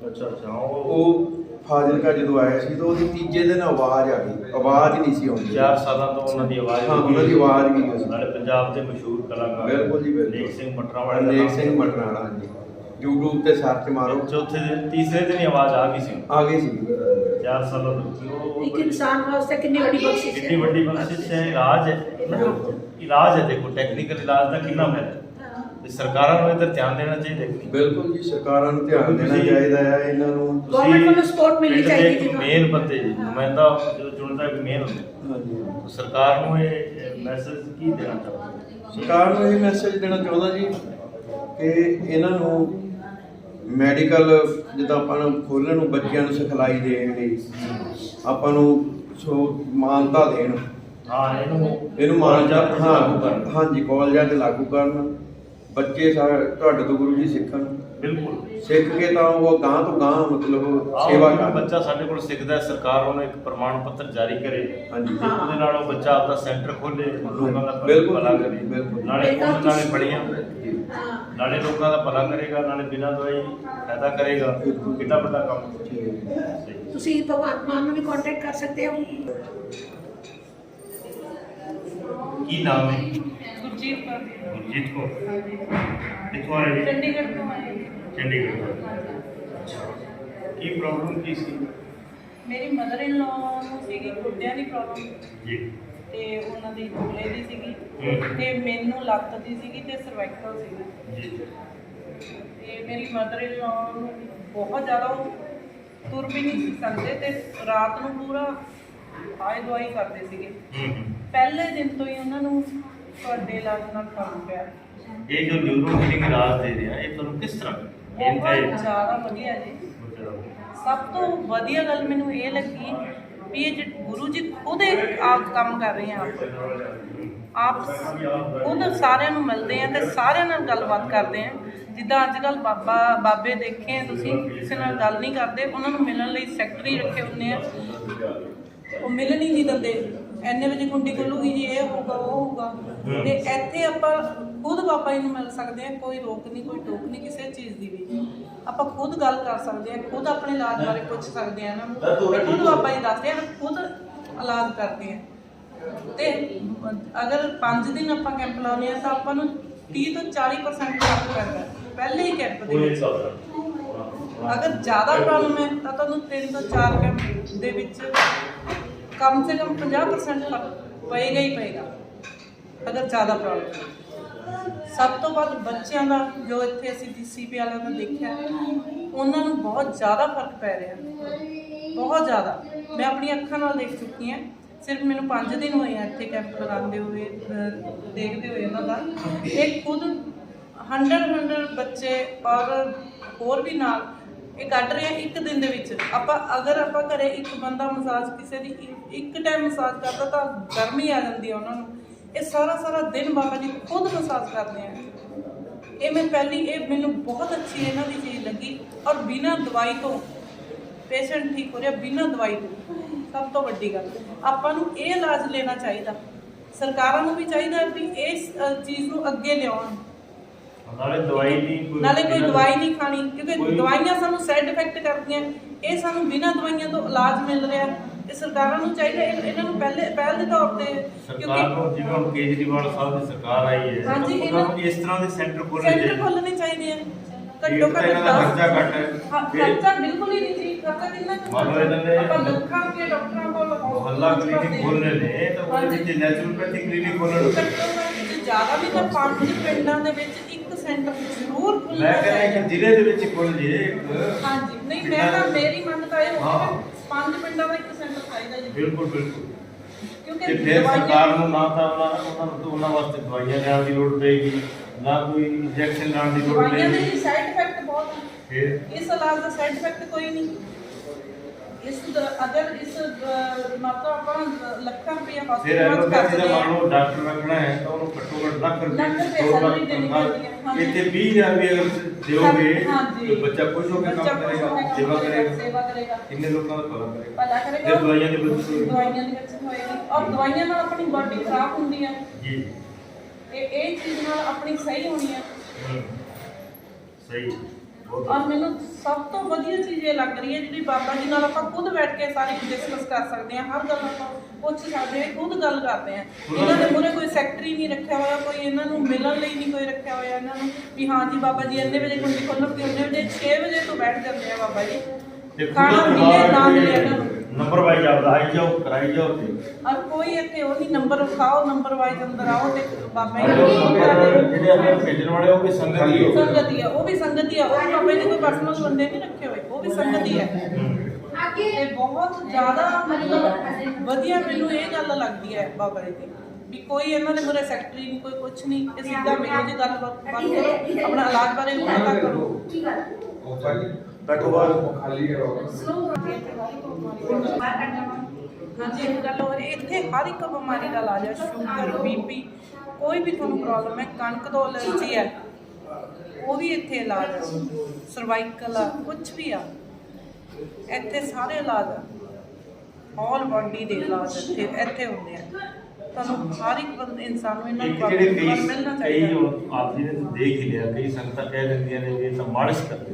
ਅੱਛਾ। ਉਹ ਫਾਜ਼ਿਲਕਾ ਜਦੋਂ ਆਇਆ ਸੀ ਤਾਂ ਉਹਦੀ ਤੀਜੇ ਦਿਨ ਆਵਾਜ਼ ਆ ਗਈ, ਆਵਾਜ਼ ਨਹੀਂ ਸੀ ਆਉਂਦੀ। 4 ਸਾਲਾਂ ਤੋਂ ਉਹਨਾਂ ਦੀ ਆਵਾਜ਼, ਹਾਂ, ਉਹਨਾਂ ਦੀ ਆਵਾਜ਼ ਵੀ ਨਹੀਂ ਸੀ। ਨਾਲੇ ਪੰਜਾਬ ਦੇ ਮਸ਼ਹੂਰ ਕਲਾਕਾਰ, ਬਿਲਕੁਲ ਜੀ, ਬਿਲਕੁਲ। ਹਰਨੇਕ ਸਿੰਘ ਮਟਰਾਂ ਵਾਲੇ। ਹਰਨੇਕ ਸਿੰਘ ਮਟਰਾਂ ਵਾਲਾ, ਹਾਂਜੀ। YouTube ਤੇ ਸਰਚ ਮਾਰੋ, ਤੀਸਰੇ ਦਿਨ ਹੀ ਆਵਾਜ਼ ਆ ਗਈ ਸੀ। ਆ ਗਈ ਸੀ। 4 ਸਾਲਾਂ ਤੋਂ एक इंसान वास्ते कितनी बड़ी बख्शिश है। कितनी बड़ी बख्शिश है। इलाज है, इलाज है। देखो टेक्निकल इलाज का कितना फायदा ਤੇ ਸਰਕਾਰਾਂ ਨੂੰ ਇਧਰ ਧਿਆਨ ਦੇਣਾ ਚਾਹੀਦਾ ਹੈ। ਬਿਲਕੁਲ ਜੀ, ਸਰਕਾਰਾਂ ਨੂੰ ਧਿਆਨ ਦੇਣਾ ਚਾਹੀਦਾ ਹੈ ਇਹਨਾਂ ਨੂੰ। गवर्नमेंट को सपोर्ट मिलनी चाहिए जी। ਮੇਨ ਬੰਦੇ ਜੀ, ਨੁਮਾਇੰਦਾ ਜਦੋਂ ਚੁਣਦਾ ਹੈ ਮੇਨ ਹੁੰਦਾ। ਹਾਂਜੀ, ਸਰਕਾਰ ਨੂੰ ਇਹ ਮੈਸੇਜ ਕੀ ਦੇਣਾ ਚਾਹੁੰਦਾ? ਸਰਕਾਰ ਨੂੰ ਇਹ ਮੈਸੇਜ ਦੇਣਾ ਚਾਹੁੰਦਾ ਜੀ ਕਿ ਇਹਨਾਂ ਨੂੰ ਮੈਡੀਕਲ ਜਿੱਦਾਂ ਆਪਾਂ ਨੂੰ ਖੋਲ੍ਹਣ ਨੂੰ ਬੱਚਿਆਂ ਨੂੰ ਸਿਖਲਾਈ ਦੇਣ ਲਈ ਆਪਾਂ ਨੂੰ ਮਾਨਤਾ ਦੇਣ। ਹਾਂ, ਇਹਨੂੰ ਮਾਨਤਾ ਹਾਂਜੀ ਕਾਲਜਾਂ 'ਚ ਲਾਗੂ ਕਰਨ। ਬੱਚੇ ਤੁਹਾਡੇ ਤੋਂ ਗੁਰੂ ਜੀ ਸਿੱਖਣ, ਬਿਲਕੁਲ ਸਿੱਖ ਕੇ ਤਾਂ ਉਹ ਗਾਂ ਤੋਂ ਗਾਂ ਮਤਲਬ ਸੇਵਾ ਕਰਨ। ਬੱਚਾ ਸਾਡੇ ਕੋਲ ਸਿੱਖਦਾ, ਸਰਕਾਰ ਉਹਨੂੰ ਇੱਕ ਪ੍ਰਮਾਣ ਪੱਤਰ ਜਾਰੀ ਕਰੇ। ਹਾਂਜੀ, ਤੇ ਉਹਦੇ ਨਾਲ ਉਹ ਬੱਚਾ ਆਪਦਾ ਸੈਂਟਰ ਖੋਲੇ, ਲੋਕਾਂ ਦਾ ਬਿਲਕੁਲ ਭਲਾ ਕਰੇ। ਬਿਲਕੁਲ, ਨਾਲੇ ਪੜ੍ਹੀਆਂ, ਨਾਲੇ ਲੋਕਾਂ ਦਾ ਭਲਾ ਕਰੇਗਾ, ਨਾਲੇ ਬਿਨਾਂ ਦਵਾਈ ਫਾਇਦਾ ਕਰੇਗਾ। ਕਿੰਨਾ ਵੱਡਾ ਕੰਮ। ਤੁਸੀਂ ਭਗਵੰਤ ਮਾਨ ਨੂੰ ਵੀ ਕੰਟੈਕਟ ਕਰ ਸਕਦੇ ਹੋ। ਕੀ ਨਾਮ ਹੈ? ਗੁਰਜੀਤ ਕੌਰ। ਗੁਰਜੀਤ ਕੌਰ। ਕਿੱਥੋਂ ਆਏ ਜੀ? ਚੰਡੀਗੜ੍ਹ ਤੋਂ ਆਏ। ਚੰਡੀਗੜ੍ਹ ਤੋਂ। ਕੀ ਪ੍ਰੋਬਲਮ ਕੀ ਸੀ? ਮੇਰੀ ਮਦਰ ਇਨ ਲਾਅ ਨੂੰ ਸੀਗੀ ਗੁਰਦਿਆਂ ਦੀ ਪ੍ਰੋਬਲਮ ਜੀ। ਤੇ ਉਹਨਾਂ ਦੀ ਗੋਲੇ ਦੀ ਸੀਗੀ ਤੇ ਮੈਨੂੰ ਲੱਤ ਦੀ ਸੀਗੀ ਤੇ ਸਰਵਾਈਕਲ ਸੀਗੀ ਜੀ। ਤੇ ਮੇਰੀ ਮਦਰ ਇਨ ਲਾਅ ਨੂੰ ਬਹੁਤ ਜ਼ਿਆਦਾ ਉਹ ਤੁਰ ਵੀ ਨਹੀਂ ਸੀ ਸਕਦੇ ਤੇ ਰਾਤ ਨੂੰ ਪੂਰਾ ਆਏ ਦਵਾਈ ਕਰਦੇ ਸੀਗੇ। ਪਹਿਲੇ ਦਿਨ ਤੋਂ ਹੀ ਉਹਨਾਂ ਨੂੰ ਤੁਹਾਡੇ ਇਲਾਜ ਨਾਲ ਫਰਕ ਪਿਆ। ਇਹ ਜੋ ਨਿਊਰੋ ਹੀਲਿੰਗ ਇਲਾਜ ਦੇ ਰਿਹਾ, ਇਹ ਤੁਹਾਨੂੰ ਕਿਸ ਤਰ੍ਹਾਂ? ਬਹੁਤ ਜ਼ਿਆਦਾ ਵਧੀਆ ਜੀ। ਸਭ ਤੋਂ ਵਧੀਆ ਗੱਲ ਮੈਨੂੰ ਇਹ ਲੱਗੀ ਵੀ ਇਹ ਗੁਰੂ ਜੀ ਖੁਦ ਆਪ ਕੰਮ ਕਰ ਰਹੇ ਆ। ਆਪ ਖੁਦ ਸਾਰਿਆਂ ਨੂੰ ਮਿਲਦੇ ਆ ਤੇ ਸਾਰਿਆਂ ਨਾਲ ਗੱਲਬਾਤ ਕਰਦੇ ਆ। ਜਿੱਦਾਂ ਅੱਜ ਕੱਲ੍ਹ ਬਾਬੇ ਦੇਖੇ ਆ ਤੁਸੀਂ, ਕਿਸੇ ਨਾਲ ਗੱਲ ਨਹੀਂ ਕਰਦੇ, ਉਹਨਾਂ ਨੂੰ ਮਿਲਣ ਲਈ ਸੈਕਟਰੀ ਰੱਖੇ ਹੁੰਦੇ ਆ, ਉਹ ਮਿਲਣ ਹੀ ਨਹੀਂ ਦਿੰਦੇ। ਇੰਨੇ ਵਜੇ ਕੁੰਡੀ ਖੁੱਲੂਗੀ ਜੀ, ਇਹ ਹੋਊਗਾ ਉਹ ਹੋਊਗਾ। ਤੇ ਇੱਥੇ ਆਪਾਂ ਖੁਦ ਬਾਬਾ ਜੀ ਨੂੰ ਮਿਲ ਸਕਦੇ ਹਾਂ। ਕੋਈ ਰੋਕ ਨਹੀਂ, ਕੋਈ ਟੋਕ ਨਹੀਂ ਕਿਸੇ ਚੀਜ਼ ਦੀ ਵੀ। ਆਪਾਂ ਖੁਦ ਗੱਲ ਕਰ ਸਕਦੇ ਹਾਂ, ਖੁਦ ਆਪਣੇ ਇਲਾਜ ਬਾਰੇ ਪੁੱਛ ਸਕਦੇ ਹਾਂ ਇਹਨਾਂ ਨੂੰ। ਖੁਦ ਬਾਬਾ ਜੀ ਦੱਸਦੇ ਆ, ਖੁਦ ਇਲਾਜ ਕਰਦੇ ਆ। ਤੇ ਅਗਰ 5 ਦਿਨ ਆਪਾਂ ਕੈਂਪ ਲਾਉਂਦੇ ਹਾਂ ਤਾਂ ਆਪਾਂ ਨੂੰ 30 ਤੋਂ 40% ਫਰਕ ਪੈਂਦਾ ਪਹਿਲੇ ਹੀ ਕੈਂਪ ਦੇ ਵਿੱਚ। ਅਗਰ ਜ਼ਿਆਦਾ ਪ੍ਰੋਬਲਮ ਹੈ ਤਾਂ ਤੁਹਾਨੂੰ 3 ਤੋਂ 4 ਕੈਂਪ ਦੇ ਵਿੱਚ ਕਮ ਸੇ ਕਮ 50% ਫਰਕ ਪਏਗਾ ਹੀ ਪਏਗਾ। ਅਗਰ ਜ਼ਿਆਦਾ ਪ੍ਰੋਬਲਮ ਹੈ। ਸਭ ਤੋਂ ਵੱਧ ਬੱਚਿਆਂ ਦਾ ਜੋ ਇੱਥੇ ਅਸੀਂ DCP ਵਾਲਿਆਂ ਨੂੰ ਦੇਖਿਆ, ਉਹਨਾਂ ਨੂੰ ਬਹੁਤ ਜ਼ਿਆਦਾ ਫਰਕ ਪੈ ਰਿਹਾ, ਬਹੁਤ ਜ਼ਿਆਦਾ। ਮੈਂ ਆਪਣੀ ਅੱਖਾਂ ਨਾਲ ਦੇਖ ਚੁੱਕੀ ਹਾਂ। ਸਿਰਫ ਮੈਨੂੰ 5 ਦਿਨ ਹੋਏ ਆ ਇੱਥੇ ਕੈਂਪ ਲਗਾਉਂਦੇ ਹੋਏ, ਦੇਖਦੇ ਹੋਏ ਉਹਨਾਂ ਦਾ। ਇਹ ਖੁਦ 100 ਬੱਚੇ ਔਰ ਹੋਰ ਵੀ ਨਾਲ ਇਹ ਕੱਢ ਰਹੇ ਆ ਇੱਕ ਦਿਨ ਦੇ ਵਿੱਚ। ਅਗਰ ਆਪਾਂ ਘਰੇ ਇੱਕ ਬੰਦਾ ਮਸਾਜ ਕਿਸੇ ਦੀ ਇੱਕ ਟਾਈਮ ਮਸਾਜ ਕਰਦਾ ਤਾਂ ਗਰਮੀ ਆ ਜਾਂਦੀ ਹੈ ਉਹਨਾਂ ਨੂੰ। ਇਹ ਸਾਰਾ ਦਿਨ ਬਾਬਾ ਜੀ ਖੁਦ ਮਸਾਜ ਕਰਦੇ ਆ। ਇਹ ਮੈਨੂੰ ਬਹੁਤ ਅੱਛੀ ਇਹਨਾਂ ਦੀ ਚੀਜ਼ ਲੱਗੀ। ਔਰ ਬਿਨਾਂ ਦਵਾਈ ਤੋਂ ਪੇਸ਼ੈਂਟ ਠੀਕ ਹੋ ਰਿਹਾ, ਬਿਨਾਂ ਦਵਾਈ ਤੋਂ। ਸਭ ਤੋਂ ਵੱਡੀ ਗੱਲ, ਆਪਾਂ ਨੂੰ ਇਹ ਇਲਾਜ ਲੈਣਾ ਚਾਹੀਦਾ। ਸਰਕਾਰਾਂ ਨੂੰ ਵੀ ਚਾਹੀਦਾ ਵੀ ਇਸ ਚੀਜ਼ ਨੂੰ ਅੱਗੇ ਲਿਆਉਣ। ਨਾਲੇ ਕੋਈ ਦਵਾਈ ਨਹੀਂ ਖਾਣੀ, ਕਿਉਂਕਿ ਦਵਾਈਆਂ ਸਾਨੂੰ ਸਾਈਡ ਇਫੈਕਟ ਕਰਦੀਆਂ। ਇਹ ਸਾਨੂੰ ਬਿਨਾਂ ਦਵਾਈਆਂ ਤੋਂ ਇਲਾਜ ਮਿਲ ਰਿਹਾ। ਤੇ ਸਰਕਾਰਾਂ ਨੂੰ ਚਾਹੀਦਾ ਇਹਨਾਂ ਨੂੰ ਪਹਿਲ ਦੇ ਤੌਰ ਤੇ, ਸਰਕਾਰ ਨੂੰ ਜਿਵੇਂ ਹੁਣ ਕੇਜਰੀਵਾਲ ਸਾਹਿਬ ਦੀ ਸਰਕਾਰ ਆਈ ਹੈ, ਹਾਂਜੀ, ਇਹਨਾਂ ਨੂੰ ਇਸ ਤਰ੍ਹਾਂ ਦੇ ਸੈਂਟਰ ਖੋਲ੍ਹਣੇ ਚਾਹੀਦੇ ਆ। ਘੱਟੋ ਘੱਟ ਖਰਚਾ ਘੱਟ ਹੈ। ਖਰਚਾ ਬਿਲਕੁਲ ਹੀ ਨਹੀਂ ਜੀ। ਖਰਚਾ ਕਿੰਨਾ ਆਪਾਂ ਲੱਖਾਂ ਰੁਪਏ ਡਾਕਟਰਾਂ ਕੋਲ ਮੁਹੱਲਾ ਕਲੀਨਿਕ ਖੋਲ੍ਹਣੇ ਨੇ ਤਾਂ ਉਹਦੇ ਵਿੱਚ ਨੈਚੁਰੋਪੈਥੀ ਕਲੀਨਿਕ ਖੋਲ੍ਹਣ। ਜ਼ਿਆਦਾ ਵੀ ਤਾਂ 5 ਪਿੰਡਾਂ ਦੇ ਵਿੱਚ ਇੱਕ ਸੈਂਟਰ ਜ਼ਰੂਰ ਖੁੱਲ੍ਹਣਾ ਮੈਂ ਕਹਿੰਦਾ ਕਿ ਜ਼ਿਲ੍ਹੇ ਦੇ ਵਿੱਚ ਖੁੱਲ੍ਹ ਜੇ। ਹਾਂਜੀ, ਨਹੀਂ ਮੈਂ ਤਾਂ ਮੇਰੀ ਮੰਗ ਤਾਂ ਇਹ ਹੋਵੇ 5 ਪਿੰਡਾਂ ਦਾ ਇੱਕ ਸੈਂਟਰ ਚਾਹੀਦਾ ਜੀ। ਬਿਲਕੁਲ। ਕਿਉਂਕਿ ਫਿਰ ਸਰਕਾਰ ਨੂੰ ਨਾ ਤਾਂ ਉਹਨਾਂ ਵਾਸਤੇ ਦਵਾਈਆਂ ਲੈਣ ਦੀ ਲੋੜ ਪਏਗੀ, ਨਾ ਕੋਈ ਇੰਜੈਕਸ਼ਨ ਲੈਣ ਦੀ ਲੋੜ ਪਏਗੀ। ਦਵਾਈਆਂ ਦੇ ਸਾਈਡ ਇਫੈਕਟ ਬਹੁਤ ਹੈ। ਇਸ ਇਲਾਜ ਦਾ ਸਾਈਡ ਇਫੈਕਟ ਕੋਈ ਨਹੀਂ। ਅਗਰ ਇਸ ਮਤਲਬ ਆਪਾਂ ਲੱਖਾਂ ਰੁਪਏ ਫਿਰ ਐਲੋਪੈਥੀ ਦਾ ਮੰਨ ਲਓ ਡਾਕਟਰ ਰੱਖਣਾ ਹੈ ਤਾਂ ਉਹਨੂੰ ਘੱਟੋ ਘੱਟ ਲੱਖ ਰੁਪਏ ਸੈਲਰੀ ਦੇਣੀ ਪੈਂਦੀ ਹੈ। ਇੱਥੇ 20,000 ਵੀ ਅਗਰ ਦਿਓਗੇ ਤਾਂ ਬੱਚਾ ਖੁਸ਼ ਹੋ ਕੇ ਕੰਮ ਕਰੇਗਾ, ਸੇਵਾ ਕਰੇਗਾ। ਕਿੰਨੇ ਲੋਕਾਂ ਦਾ ਭਲਾ ਕਰੇਗਾ। ਦਵਾਈਆਂ ਦੀ ਬੱਚਤ ਹੋਏਗੀ ਔਰ ਦਵਾਈਆਂ ਨਾਲ ਆਪਣੀ ਬਾਡੀ ਖਰਾਬ ਹੁੰਦੀ ਹੈ ਜੀ। ਇਹ ਚੀਜ਼ ਨਾਲ ਆਪਣੀ ਸਹੀ ਹੋਣੀ ਹੈ। ਸਹੀ। ਔਰ ਮੈਨੂੰ ਸਭ ਤੋਂ ਵਧੀਆ ਚੀਜ਼ ਇਹ ਲੱਗ ਰਹੀ ਹੈ ਜਿਹੜੀ ਬਾਬਾ ਜੀ ਨਾਲ ਆਪਾਂ ਖੁਦ ਬੈਠ ਕੇ ਸਾਰੀ ਡਿਸਕਸ ਕਰ ਸਕਦੇ ਹਾਂ। ਹਰ ਗੱਲ ਆਪਾਂ ਪੁੱਛ ਸਕਦੇ ਹਾਂ, ਖੁਦ ਗੱਲ ਕਰਦੇ ਹਾਂ। ਇਹਨਾਂ ਦੇ ਮੂਹਰੇ ਕੋਈ ਸੈਕਟਰੀ ਨਹੀਂ ਰੱਖਿਆ ਹੋਇਆ, ਕੋਈ ਇਹਨਾਂ ਨੂੰ ਮਿਲਣ ਲਈ ਨਹੀਂ ਕੋਈ ਰੱਖਿਆ ਹੋਇਆ ਇਹਨਾਂ ਨੂੰ ਵੀ ਹਾਂ ਜੀ ਬਾਬਾ ਜੀ ਇੰਨੇ ਵਜੇ ਕੁੰਡੀ ਖੋਲ੍ਹਣਗੇ, 6 ਵਜੇ ਤੋਂ ਬੈਠ ਜਾਂਦੇ ਆ ਬਾਬਾ ਜੀ। ਖਾਣਾ ਮਿਲੇ ਨਾ ਮਿਲੇ ਇਹਨਾਂ ਨੂੰ नंबर वाइज आप आई जाओ कराई जाओ ते और कोई इतने वो नहीं नंबर खाओ नंबर वाइज अंदर आओ ते बाबा ਜਿਹੜੇ ਆਪਣੇ ਭੇਜਣ ਵਾਲੇ ਉਹ ਵੀ ਸੰਗਤ ਹੀ ਹੈ संगत ही है वो भी संगत ही है वो बाबा ने कोई पर्सनल बंदे नहीं रखे हुए वो भी संगत ही है ਤੇ ਬਹੁਤ ਜ਼ਿਆਦਾ ਮਤਲਬ ਵਧੀਆ ਮੈਨੂੰ ਇਹ ਗੱਲ ਲੱਗਦੀ ਹੈ ਬਾਬਾ ਜੀ ਦੀ ਵੀ ਕੋਈ ਇਹਨਾਂ ਦੇ ਮੁਰੇ ਸੈਕਟਰੀ ਨਹੀਂ ਕੋਈ ਕੁਝ ਨਹੀਂ ਇਹ ਸਿੱਧਾ ਮਿਲੋ ਜੀ ਗੱਲਬਾਤ ਕਰੋ ਆਪਣਾ ਇਲਾਜ ਬਾਰੇ ਪਤਾ ਕਰੋ ਬੈਠੋ ਬਾਹਰ ਹਾਂਜੀ ਇੱਕ ਗੱਲ ਹੋਰ ਇੱਥੇ ਹਰ ਇੱਕ ਬਿਮਾਰੀ ਦਾ ਇਲਾਜ ਹੈ ਸ਼ੂਗਰ ਬੀਪੀ ਕੋਈ ਵੀ ਤੁਹਾਨੂੰ ਪ੍ਰੋਬਲਮ ਹੈ ਕਣਕ ਤੋਂ ਐਲਰਜੀ ਹੈ ਉਹ ਵੀ ਇੱਥੇ ਇਲਾਜ ਹੈ ਸਰਵਾਈਕਲ ਆ ਕੁਝ ਵੀ ਆ ਇੱਥੇ ਸਾਰੇ ਇਲਾਜ ਆ ਆਲ ਬਾਡੀ ਦੇ ਇਲਾਜ ਇੱਥੇ ਹੁੰਦੇ ਆ ਤੁਹਾਨੂੰ ਹਰ ਇੱਕ ਬੰਦੇ ਇਨਸਾਨ ਨੂੰ ਇਹਨਾਂ ਨੂੰ ਜਿਹੜੇ ਮਿਲਣਾ ਕਈ ਚਾਹੀਦਾ ਆਪ ਜੀ ਨੇ ਦੇਖ ਹੀ ਲਿਆ ਕਈ ਸੰਗਤਾਂ ਕਹਿ ਦਿੰਦੀਆਂ ਨੇ ਵੀ ਇਹ ਤਾਂ ਮਾਲਿਸ਼ ਕਰਦੇ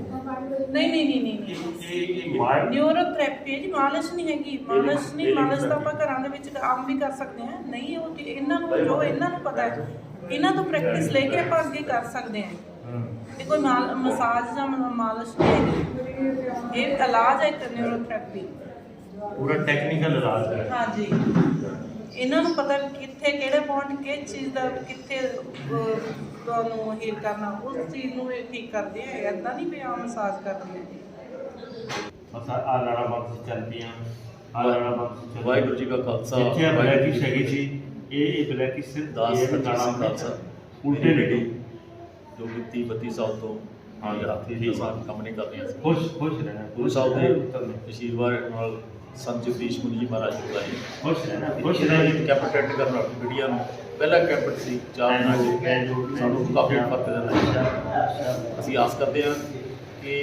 ਨਹੀਂ ਇਹ ਮਾਲ ਨਿਊਰੋਥੈਰੇਪੀ ਹੈ ਜੀ ਮਾਲਿਸ਼ ਨਹੀਂ ਹੈਗੀ ਮਾਲਿਸ਼ ਤਾਂ ਆਪਾਂ ਘਰਾਂ ਦੇ ਵਿੱਚ ਆਮ ਵੀ ਕਰ ਸਕਦੇ ਹਾਂ ਨਹੀਂ ਉਹ ਇਹਨਾਂ ਨੂੰ ਜੋ ਇਹਨਾਂ ਨੂੰ ਪਤਾ ਹੈ ਇਹਨਾਂ ਤੋਂ ਪ੍ਰੈਕਟਿਸ ਲੈ ਕੇ ਆਪਾਂ ਅੱਗੇ ਕਰ ਸਕਦੇ ਹਾਂ ਇਹ ਕੋਈ ਮਸਾਜ ਜਾਂ ਮਾਲਿਸ਼ ਨਹੀਂ ਹੈਗੀ ਇਹ ਇਲਾਜ ਹੈ ਇੱਕ ਨਿਊਰੋਥੈਰੇਪੀ ਪੂਰਾ ਟੈਕਨੀਕਲ ਇਲਾਜ ਹੈ ਹਾਂਜੀ ਇਹਨਾਂ ਨੂੰ ਪਤਾ ਕਿੱਥੇ ਕਿਹੜੇ ਪੁਆਇੰਟ ਕਿਸ ਚੀਜ਼ ਦਾ ਕਿੱਥੇ ਤੁਹਾਨੂੰ ਹੀਲ ਕਰਨਾ ਉਸ ਚੀਜ਼ ਨੂੰ ਇਹ ਠੀਕ ਕਰਦੇ ਆ ਇੱਦਾਂ ਨਹੀਂ ਵੀ ਆਮ ਮਸਾਜ ਕਰਦੇ ਆ ਆ ਲਾੜਾ ਬਾਕਸ ਚੱਲ ਪਈਆਂ ਆ ਲਾੜਾ ਬਾਕਸ ਵਾਹਿਗੁਰੂ ਜੀ ਕਾ ਖਾਲਸਾ ਇੱਥੇ ਬਲੈਕੀ ਹੈਗੀ ਸੀ ਇਹ ਬਲੈਕੀ ਸਿਰ ਦਾਸ ਸਿੰਘ ਖਾਲਸਾ ਉਲਟੇ ਲੇਡੀ ਜੋ ਕਿ 30-32 ਸਾਲ ਤੋਂ ਹਾਥੀ ਸਾਹਿਬ ਕੰਮ ਨਹੀਂ ਕਰਦੇ ਸੀ ਖੁਸ਼ ਰਹਿਣਾ ਗੁਰੂ ਸਾਹਿਬ ਦੇ ਅਸ਼ੀਰਵਾਦ ਨਾਲ ਸੰਤ ਜਗਦੀਸ਼ ਮੁਨੀ ਜੀ ਮਹਾਰਾਜ ਜੀ ਆਏ ਖੁਸ਼ ਰਹਿਣਾ ਕੈਂਪ ਅਟੈਂਡ ਕਰਨ ਵਾਲੀ ਮੀਡੀਆ ਨੂੰ ਪਹਿਲਾ ਕੈਂਪ ਸੀ ਚਾਰ ਨਾਲ ਸਾਨੂੰ ਕਾਫੀ ਫਰਕ ਨਜ਼ਰ ਆਇਆ ਅਸੀਂ ਆਸ ਕਰਦੇ ਹਾਂ ਕਿ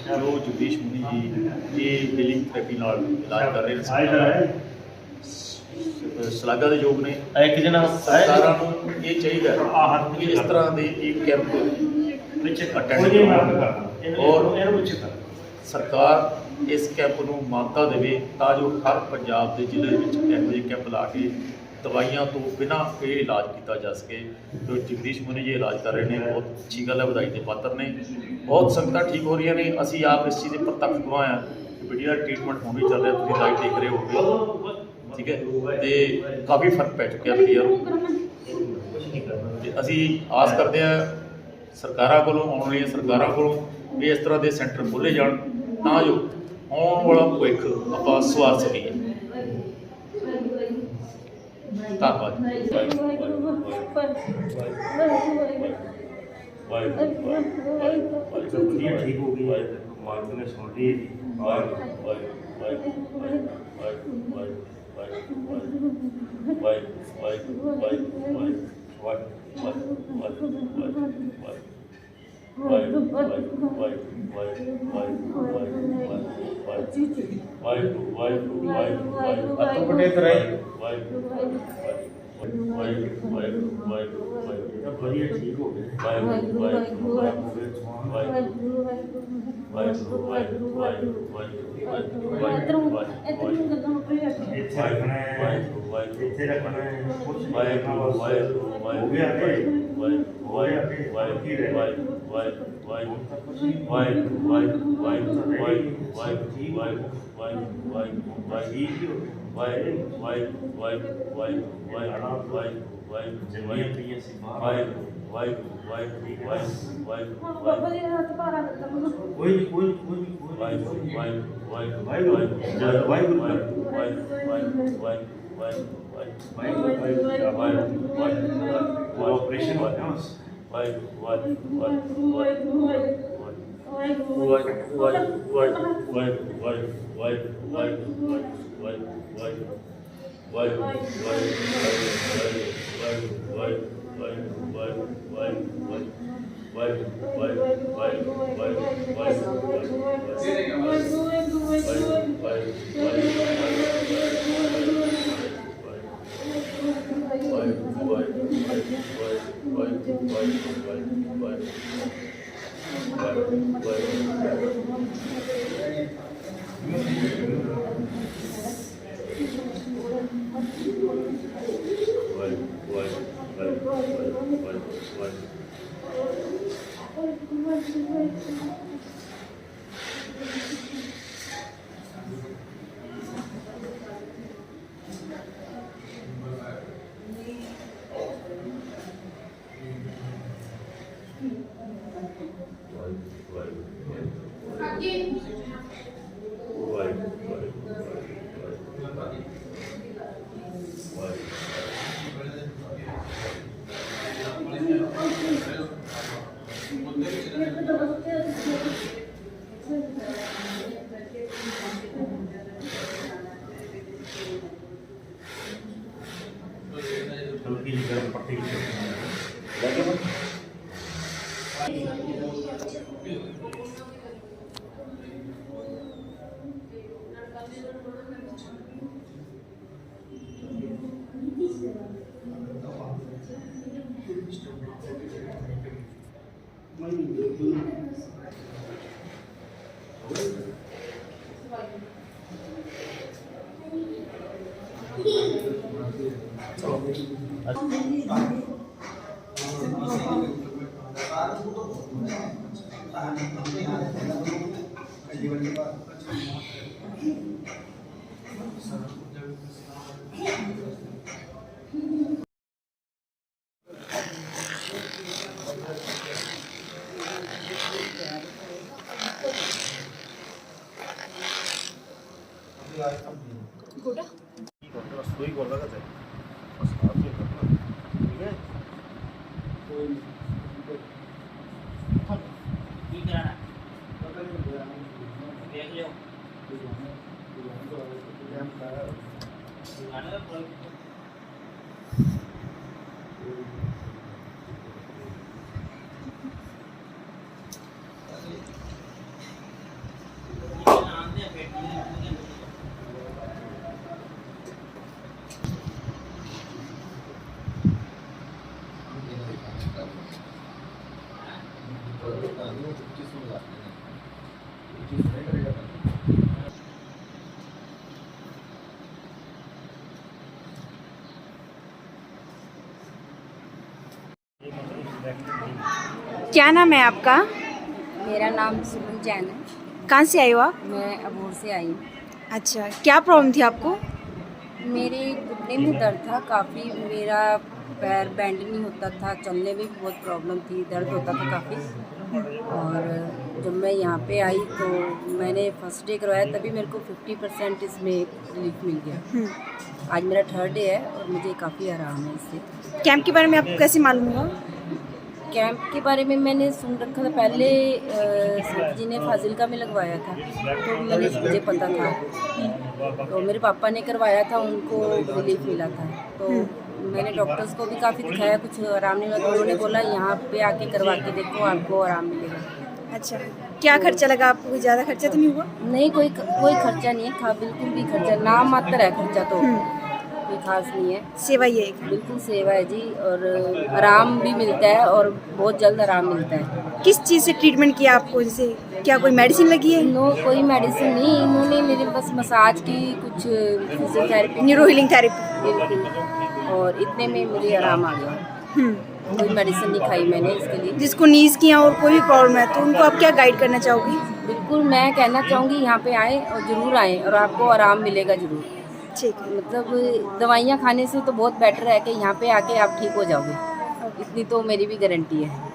ਜੋ ਜਗਦੀਸ਼ ਮੁਨੀ ਜੀ ਇਹ ਹੀਲਿੰਗ ਥੈਰੇਪੀ ਨਾਲ ਇਲਾਜ ਕਰ ਰਹੇ ਨੇ ਸ਼ਲਾਘਾ ਦੇ ਯੋਗ ਨੇ ਇੱਕ ਜਣਾ ਸਰਕਾਰਾਂ ਨੂੰ ਇਹ ਚਾਹੀਦਾ ਕਿ ਇਸ ਤਰ੍ਹਾਂ ਦੇ ਇੱਕ ਕੈਂਪ ਅਟੈਂਡ ਕਰਨ ਔਰ ਸਰਕਾਰ ਇਸ ਕੈਂਪ ਨੂੰ ਮਾਨਤਾ ਦੇਵੇ ਤਾਂ ਜੋ ਹਰ ਪੰਜਾਬ ਦੇ ਜ਼ਿਲ੍ਹੇ ਵਿੱਚ ਇਹੋ ਜਿਹੇ ਕੈਂਪ ਲਾ ਕੇ ਦਵਾਈਆਂ ਤੋਂ ਬਿਨਾਂ ਇਹ ਇਲਾਜ ਕੀਤਾ ਜਾ ਸਕੇ ਜੋ ਜਗਦੀਸ਼ ਮੁਨੀ ਜੀ ਇਲਾਜ ਕਰ ਰਹੇ ਨੇ ਬਹੁਤ ਅੱਛੀ ਗੱਲ ਹੈ ਵਧਾਈ ਦੇ ਪਾਤਰ ਨੇ ਬਹੁਤ ਸੰਗਤਾਂ ਠੀਕ ਹੋ ਰਹੀਆਂ ਨੇ ਅਸੀਂ ਆਪ ਇਸ ਚੀਜ਼ ਦੇ ਪ੍ਰਤੱਖ ਗਵਾਹ ਹਾਂ ਕਿ ਬੜੀਆ ਟ੍ਰੀਟਮੈਂਟ ਹੁਣ ਵੀ ਚੱਲ ਰਿਹਾ ਤੁਸੀਂ ਲਾਈਵ ਦੇਖ ਰਹੇ ਹੋਗੇ ਠੀਕ ਹੈ ਤੇ ਕਾਫੀ ਫਰਕ ਪੈ ਚੁੱਕਿਆ ਬੜੀਆ ਨੂੰ ਤੇ ਅਸੀਂ ਆਸ ਕਰਦੇ ਹਾਂ ਸਰਕਾਰਾਂ ਕੋਲੋਂ ਆਉਣ ਵਾਲੀਆਂ ਸਰਕਾਰਾਂ ਕੋਲੋਂ ਵੀ ਇਸ ਤਰ੍ਹਾਂ ਦੇ ਸੈਂਟਰ ਖੋਲ੍ਹੇ ਜਾਣ ਤਾਂ ਜੋ ਆਉਣ ਵਾਲਾ ਭਵਿੱਖ ਆਪਾਂ ਸਵਾਰ ਸਕੀਏ ਧੰਨਵਾਦ ठीक हो गई मालिक ने सुन ली ठीक हो की गर्म पट्टी सुई कर लगा जाए बस आप ये करना ठीक है देख लो क्या नाम है आपका? मेरा नाम सुमन जैन है। कहाँ से आई हो आप? मैं अबोर से आई हूँ। अच्छा, क्या प्रॉब्लम थी आपको? मेरे घुटने में दर्द था काफ़ी, मेरा पैर बेंड नहीं होता था, चलने में भी बहुत प्रॉब्लम थी, दर्द होता था काफ़ी। और जब मैं यहाँ पे आई तो मैंने फर्स्ट डे करवाया, तभी मेरे को 50% इसमें रिलीफ मिल गया। आज मेरा थर्ड डे है और मुझे काफ़ी आराम है इससे। कैंप के बारे में आपको कैसे मालूम हुआ? कैंप के बारे में मैंने सुन रखा था पहले, सर जी ने फाजिलका में लगवाया था तो मुझे पता था, तो मेरे पापा ने करवाया था, उनको रिलीफ मिला था। तो मैंने डॉक्टर्स को भी काफ़ी दिखाया, कुछ आराम नहीं लगा, उन्होंने बोला यहाँ पे आके करवा के देखो, आपको आराम मिलेगा। अच्छा, क्या खर्चा लगा आपको? कोई ज़्यादा खर्चा तो नहीं हुआ? नहीं, कोई खर्चा नहीं है, बिल्कुल भी खर्चा, नाम मात्र है खर्चा, तो कोई खास नहीं है। सेवा ही है, बिल्कुल सेवा है जी, और आराम भी मिलता है और बहुत जल्द आराम मिलता है। किस चीज़ से ट्रीटमेंट किया आपको? जैसे क्या कोई मेडिसिन लगी है? नो, कोई मेडिसिन नहीं, इन्होंने मेरे बस मसाज की, कुछ फिजियोथेरेपी, न्यूरो हीलिंग थेरेपी, बिल्कुल, और इतने में मुझे आराम आ गया। कोई मेडिसिन नहीं खाई मैंने इसके लिए। जिसको नीज़ की और कोई भी प्रॉब्लम है तो उनको आप क्या गाइड करना चाहोगी? बिल्कुल, मैं कहना चाहूँगी यहाँ पे आए और ज़रूर आएँ और आपको आराम मिलेगा ज़रूर। ठीक है, मतलब दवाइयाँ खाने से तो बहुत बेटर है कि यहाँ पे आके आप ठीक हो जाओगे, इतनी तो मेरी भी गारंटी है।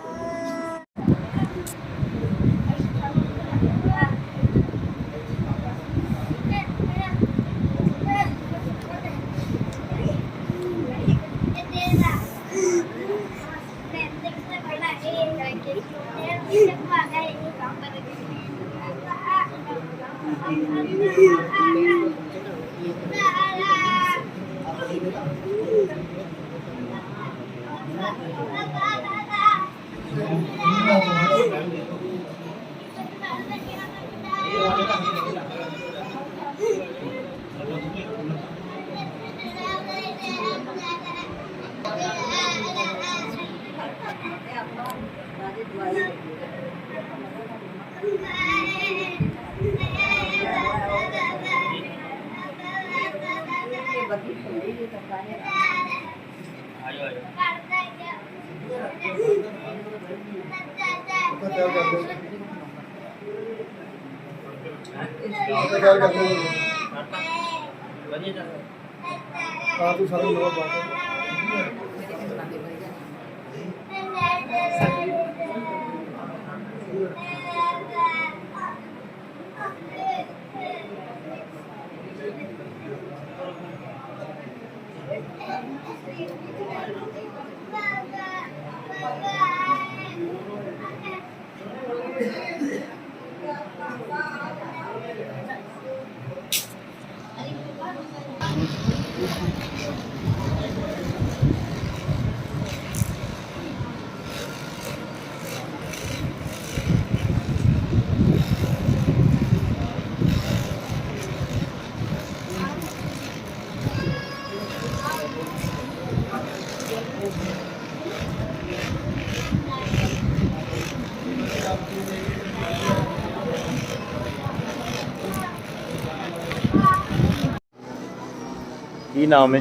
की नाम है?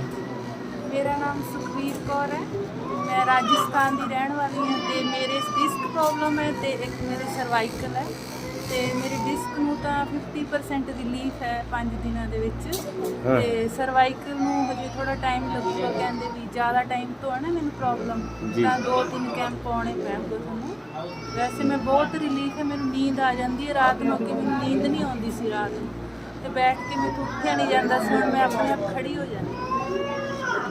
मेरा नाम सुखवीर कौर है। मैं राजस्थान की रहने वाली हूँ। तो मेरे डिस्क प्रॉब्लम है तो एक मेरे सर्वाइकल है। तो मेरी डिस्क ਨੂੰ ਤਾਂ 50% ਰਿਲੀਫ ਹੈ 5 ਦਿਨਾਂ ਦੇ ਵਿੱਚ। ਤੇ ਸਰਵਾਈਕਲ ਨੂੰ ਹਜੇ ਥੋੜਾ ਟਾਈਮ ਲੱਗੂਗਾ, ਕਹਿੰਦੇ ਵੀ ਜ਼ਿਆਦਾ ਟਾਈਮ ਤੋਂ ਹੈ ਨਾ ਮੈਨੂੰ ਪ੍ਰੋਬਲਮ, ਤਾਂ 2-3 ਕੈਂਪ ਪਾਉਣੇ ਪੈਣਗੇ ਤੁਹਾਨੂੰ। ਵੈਸੇ ਮੈਂ ਬਹੁਤ ਰਿਲੀਫ ਹੈ, ਮੈਨੂੰ ਨੀਂਦ ਆ ਜਾਂਦੀ ਹੈ ਰਾਤ ਨੂੰ, ਕਿ ਮੈਨੂੰ ਨੀਂਦ ਨਹੀਂ ਆਉਂਦੀ ਸੀ ਰਾਤ ਨੂੰ, ਤੇ ਬੈਠ ਕੇ ਮੈਨੂੰ ਉੱਠਿਆ ਨਹੀਂ ਜਾਂਦਾ ਸੀ, ਹੁਣ ਮੈਂ ਆਪਣੇ ਆਪ ਖੜੀ ਹੋ ਜਾਂਦੀ ਹਾਂ।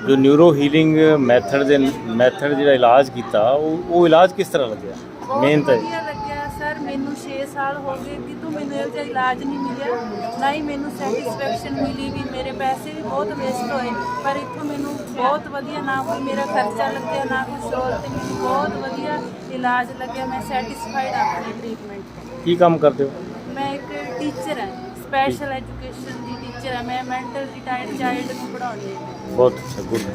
जो न्यूरो हीलिंग ਮੈਥਡ ਜਿਹੜਾ ਇਲਾਜ ਕੀਤਾ ਉਹ ਇਲਾਜ ਕਿਸ ਤਰ੍ਹਾਂ ਲੱਗਿਆ? ਮੇਨ ਤਾਂ ਵਧੀਆ ਲੱਗਿਆ ਸਰ। ਮੈਨੂੰ 6 ਸਾਲ ਹੋ ਗਏ ਕਿ ਤੂੰ ਮੈਨੂੰ ਇਹ ਜਿਹਾ ਇਲਾਜ ਨਹੀਂ ਮਿਲਿਆ, ਨਾ ਹੀ ਮੈਨੂੰ ਸੈਟੀਸਫੈਕਸ਼ਨ ਮਿਲੀ, ਵੀ ਮੇਰੇ ਪੈਸੇ ਵੀ ਬਹੁਤ ਵੇਸਟ ਹੋਏ, ਪਰ ਇੱਥੋਂ ਮੈਨੂੰ ਬਹੁਤ ਵਧੀਆ, ਨਾ ਕੋਈ ਮੇਰਾ ਖਰਚਾ ਲੱਗਿਆ ਨਾ ਕੁਛ ਹੋਰ, ਤੇ ਮੈਨੂੰ ਬਹੁਤ ਵਧੀਆ ਇਲਾਜ ਲੱਗਿਆ। ਮੈਂ ਸੈਟੀਸਫਾਈਡ ਹਾਂ ਆਪਣੇ ਟ੍ਰੀਟਮੈਂਟ ਤੋਂ। ਕੀ ਕੰਮ ਕਰਦੇ ਹੋ? ਮੈਂ ਇੱਕ ਟੀਚਰ ਹਾਂ, ਸਪੈਸ਼ਲ ਐਜੂਕੇਸ਼ਨ ਦੀ ਟੀਚਰ ਹਾਂ। ਮੈਂ ਮੈਂਟਲ ਰਿਟਾਇਰਡ ਚਾਈਲਡ ਨੂੰ ਪੜ੍ਹਾਉਂਦੀ ਹਾਂ। बहुत अच्छा, गुड है।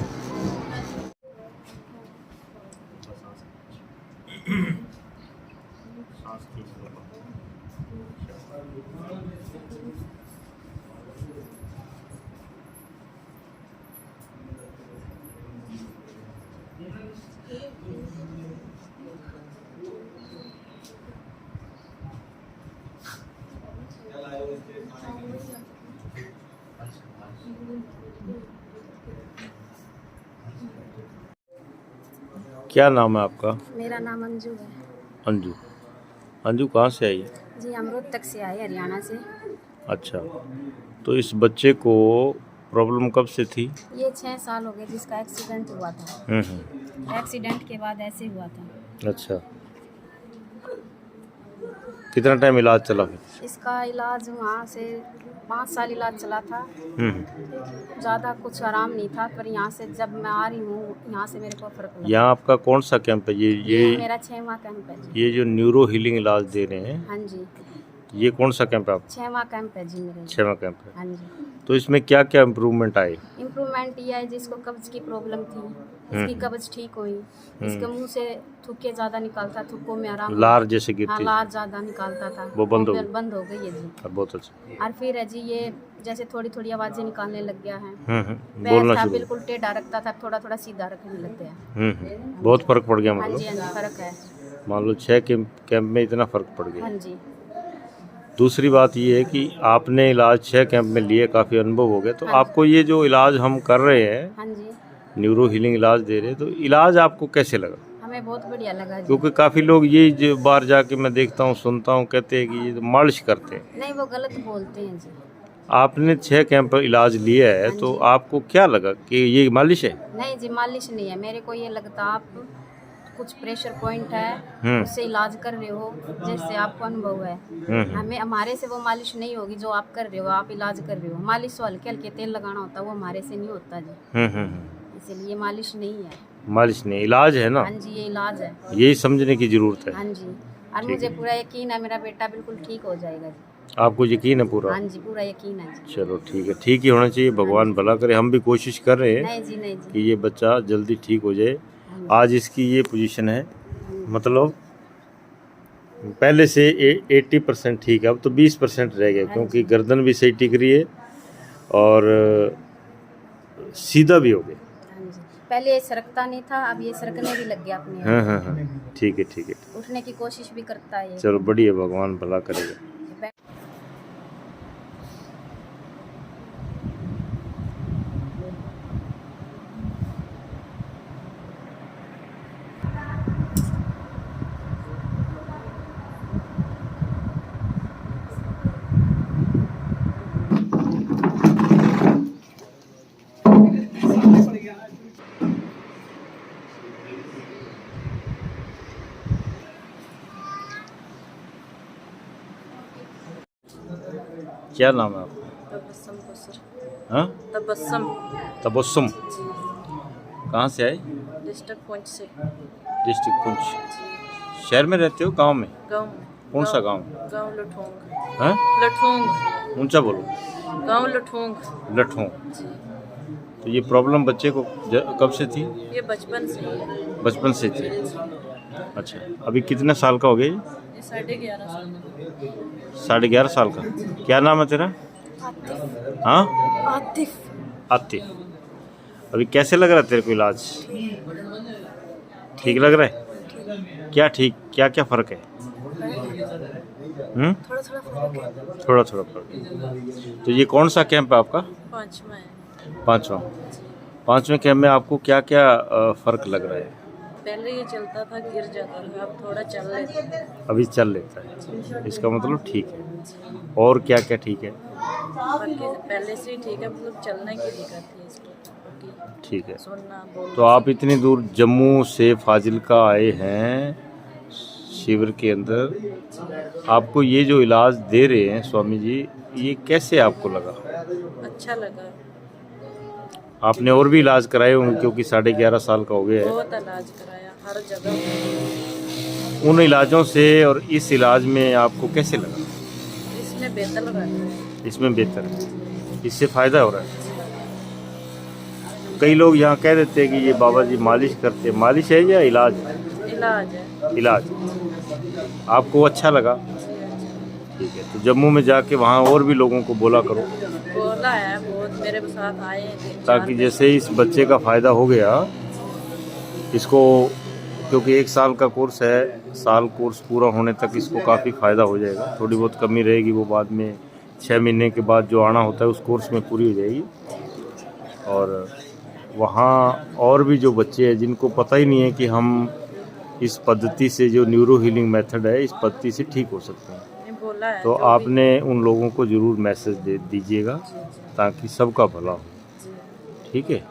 क्या नाम है आपका? मेरा नाम अंजू है। अंजू। अंजू कहाँ से आई? जी हम रोहतक से आए, हरियाणा से। अच्छा, तो इस बच्चे को प्रॉब्लम कब से थी? ये 6 साल हो गए जिसका एक्सीडेंट हुआ था। एक्सीडेंट के बाद ऐसे हुआ था। अच्छा, कितना टाइम इलाज चला फिर? इसका इलाज वहाँ से 5 साल इलाज चला था। ज़्यादा कुछ आराम नहीं था, पर यहाँ से जब मैं आ रही हूँ यहाँ से मेरे को फर्क हुआ। यहाँ आपका कौन सा कैंप है? ये मेरा 6वां कैंप है जी। ये जो न्यूरो हीलिंग इलाज दे रहे हैं, हाँ जी, ये कौन सा कैंप है आपका? 6वां कैंप है जी मेरे। 6वां कैंप है। हाँ जी। तो इसमें क्या क्या इम्प्रूवमेंट आए? इम्प्रूवमेंट ये है जिसको कब्ज की प्रॉब्लम थी, इसकी कब्ज ठीक हुई। इसके मुंह से थूके ज़्यादा निकालता, थूकों में आराम, लार जैसे हाँ, गिरती, लार ज़्यादा निकालता था, वो बंद हो गई है जी। बहुत अच्छा। और फिर है जी ये जैसे थोड़ी थोड़ी आवाज़ें निकालने लग गया है। बोलना पैर था शुरू, बिल्कुल टेढ़ा रखता था, थोड़ा थोड़ा सीधा रखने लग गया। बहुत फर्क पड़ गया हाँ मतलब? जी, हाँ जी, फर्क है। मान लो 6 कैंप में इतना फर्क पड़ गया। हाँ जी। दूसरी बात ये है कि आपने इलाज 6 कैंप में लिए, काफ़ी अनुभव हो गया, तो आपको ये जो इलाज हम कर रहे हैं, हाँ जी, न्यूरो हीलिंग इलाज दे रहे हैं, तो इलाज आपको कैसे लगा? हमें बहुत बढ़िया लगा जी। क्योंकि काफ़ी लोग ये जो बाहर जाके मैं देखता हूँ, सुनता हूँ, कहते हैं कि ये तो मालिश करते हैं। नहीं, वो गलत बोलते हैं जी। आपने 6 कैंप इलाज लिया है, तो आपको क्या लगा कि ये मालिश है? नहीं जी, मालिश नहीं है। मेरे को ये लगता आप कुछ प्रेशर पॉइंट है उससे इलाज कर रहे हो, जैसे आपको अनुभव है। हमें हमारे से वो मालिश नहीं होगी जो आप कर रहे हो, आप इलाज कर रहे हो। मालिश तो हल्के हल्के तेल लगाना होता है, वो हमारे से नहीं होता जी। इसलिए मालिश नहीं है। मालिश नहीं, इलाज है ना? हाँ जी, ये इलाज है, यही समझने की जरूरत है। हाँ जी। और मुझे पूरा यकीन है मेरा बेटा बिल्कुल ठीक हो जाएगा जी। आपको यकीन है पूरा? हाँ जी, पूरा यकीन है जी। चलो ठीक है, ठीक ही होना चाहिए, भगवान भला करे। हम भी कोशिश कर रहे हैं नहीं जी, नहीं जी, कि ये बच्चा जल्दी ठीक हो जाए। आज इसकी ये पोजीशन है, मतलब पहले से 80% ठीक है, अब तो 20% रह गया, क्योंकि गर्दन भी सही टिक रही है और सीधा भी हो गया। हाँ जी। पहले ये सरकता नहीं था, अब ये सरकने भी लग गया अपने आप। हाँ हाँ हाँ, ठीक है ठीक है। उठने की कोशिश भी करता है ये। चलो बढ़िया, भगवान भला करेगा। क्या नाम है आपका? तबस्सुम कुसर। हाँ, तबस्सुम। तबस्सुम। कहाँ से आए? डिस्ट्रिक्ट पुंछ से। डिस्ट्रिक्ट पुंछ। शहर में रहते हो गांव में? गांव में। कौन सा गांव? गांव लठोंग। हाँ, लठोंग। ऊंचा बोलो। गांव लठोंग। लठोंग। जी। तो ये प्रॉब्लम बच्चे को कब से थी? ये बचपन से ही है। बचपन से थी। अच्छा, अभी कितने साल का हो गया? ये 11.5 साल का। 11.5 साल का। क्या नाम है तेरा? आतिफ। हाँ, आतिफ। आतिफ। अभी कैसे लग रहा है तेरे को इलाज? ठीक लग रहा है? क्या ठीक, क्या क्या फ़र्क है? थोड़ा थोड़ा फर्क है। थोड़ा थोड़ा फ़र्क है। तो ये कौन सा कैंप है आपका? 5वां है। पाँचवें कैंप में आपको क्या क्या फ़र्क लग रहा है? पहले ये चलता था, गिर जाता था, अब थोड़ा चल लेता है। अभी चल लेता है, इसका मतलब ठीक है। और क्या क्या ठीक है? बाकी पहले से ही ठीक है, मतलब चलने की दिक्कत थी इसको। बाकी ठीक है। सुनना बोलना तो आप इतनी दूर जम्मू से फाजिलका आए हैं शिविर के अंदर, आपको ये जो इलाज दे रहे हैं स्वामी जी, ये कैसे आपको लगा? अच्छा लगा। आपने और भी इलाज कराए होंगे क्योंकि 11.5 साल का हो गया है। बहुत इलाज कराया हर जगह। उन इलाजों से और इस इलाज में आपको कैसे लगा? इसमें बेहतर लगा है। इसमें बेहतर है, इससे फ़ायदा हो रहा है। कई लोग यहाँ कह देते हैं कि ये बाबा जी मालिश करते हैं, मालिश है या इलाज है? इलाज है। इलाज। आपको अच्छा लगा? ठीक है, तो जम्मू में जाके वहाँ और भी लोगों को बोला करो, बोला है बहुत, मेरे साथ आए हैं ताकि जैसे इस बच्चे का फ़ायदा हो गया इसको, क्योंकि 1 साल का कोर्स है, साल कोर्स पूरा होने तक इसको काफ़ी फ़ायदा हो जाएगा। थोड़ी बहुत कमी रहेगी वो बाद में 6 महीने के बाद जो आना होता है उस कोर्स में पूरी हो जाएगी। और वहाँ और भी जो बच्चे हैं जिनको पता ही नहीं है कि हम इस पद्धति से, जो न्यूरो हीलिंग मेथड है, इस पद्धति से ठीक हो सकते हैं, बोला है, तो आपने उन लोगों को ज़रूर मैसेज दे दीजिएगा ताकि सबका भला हो। ठीक है।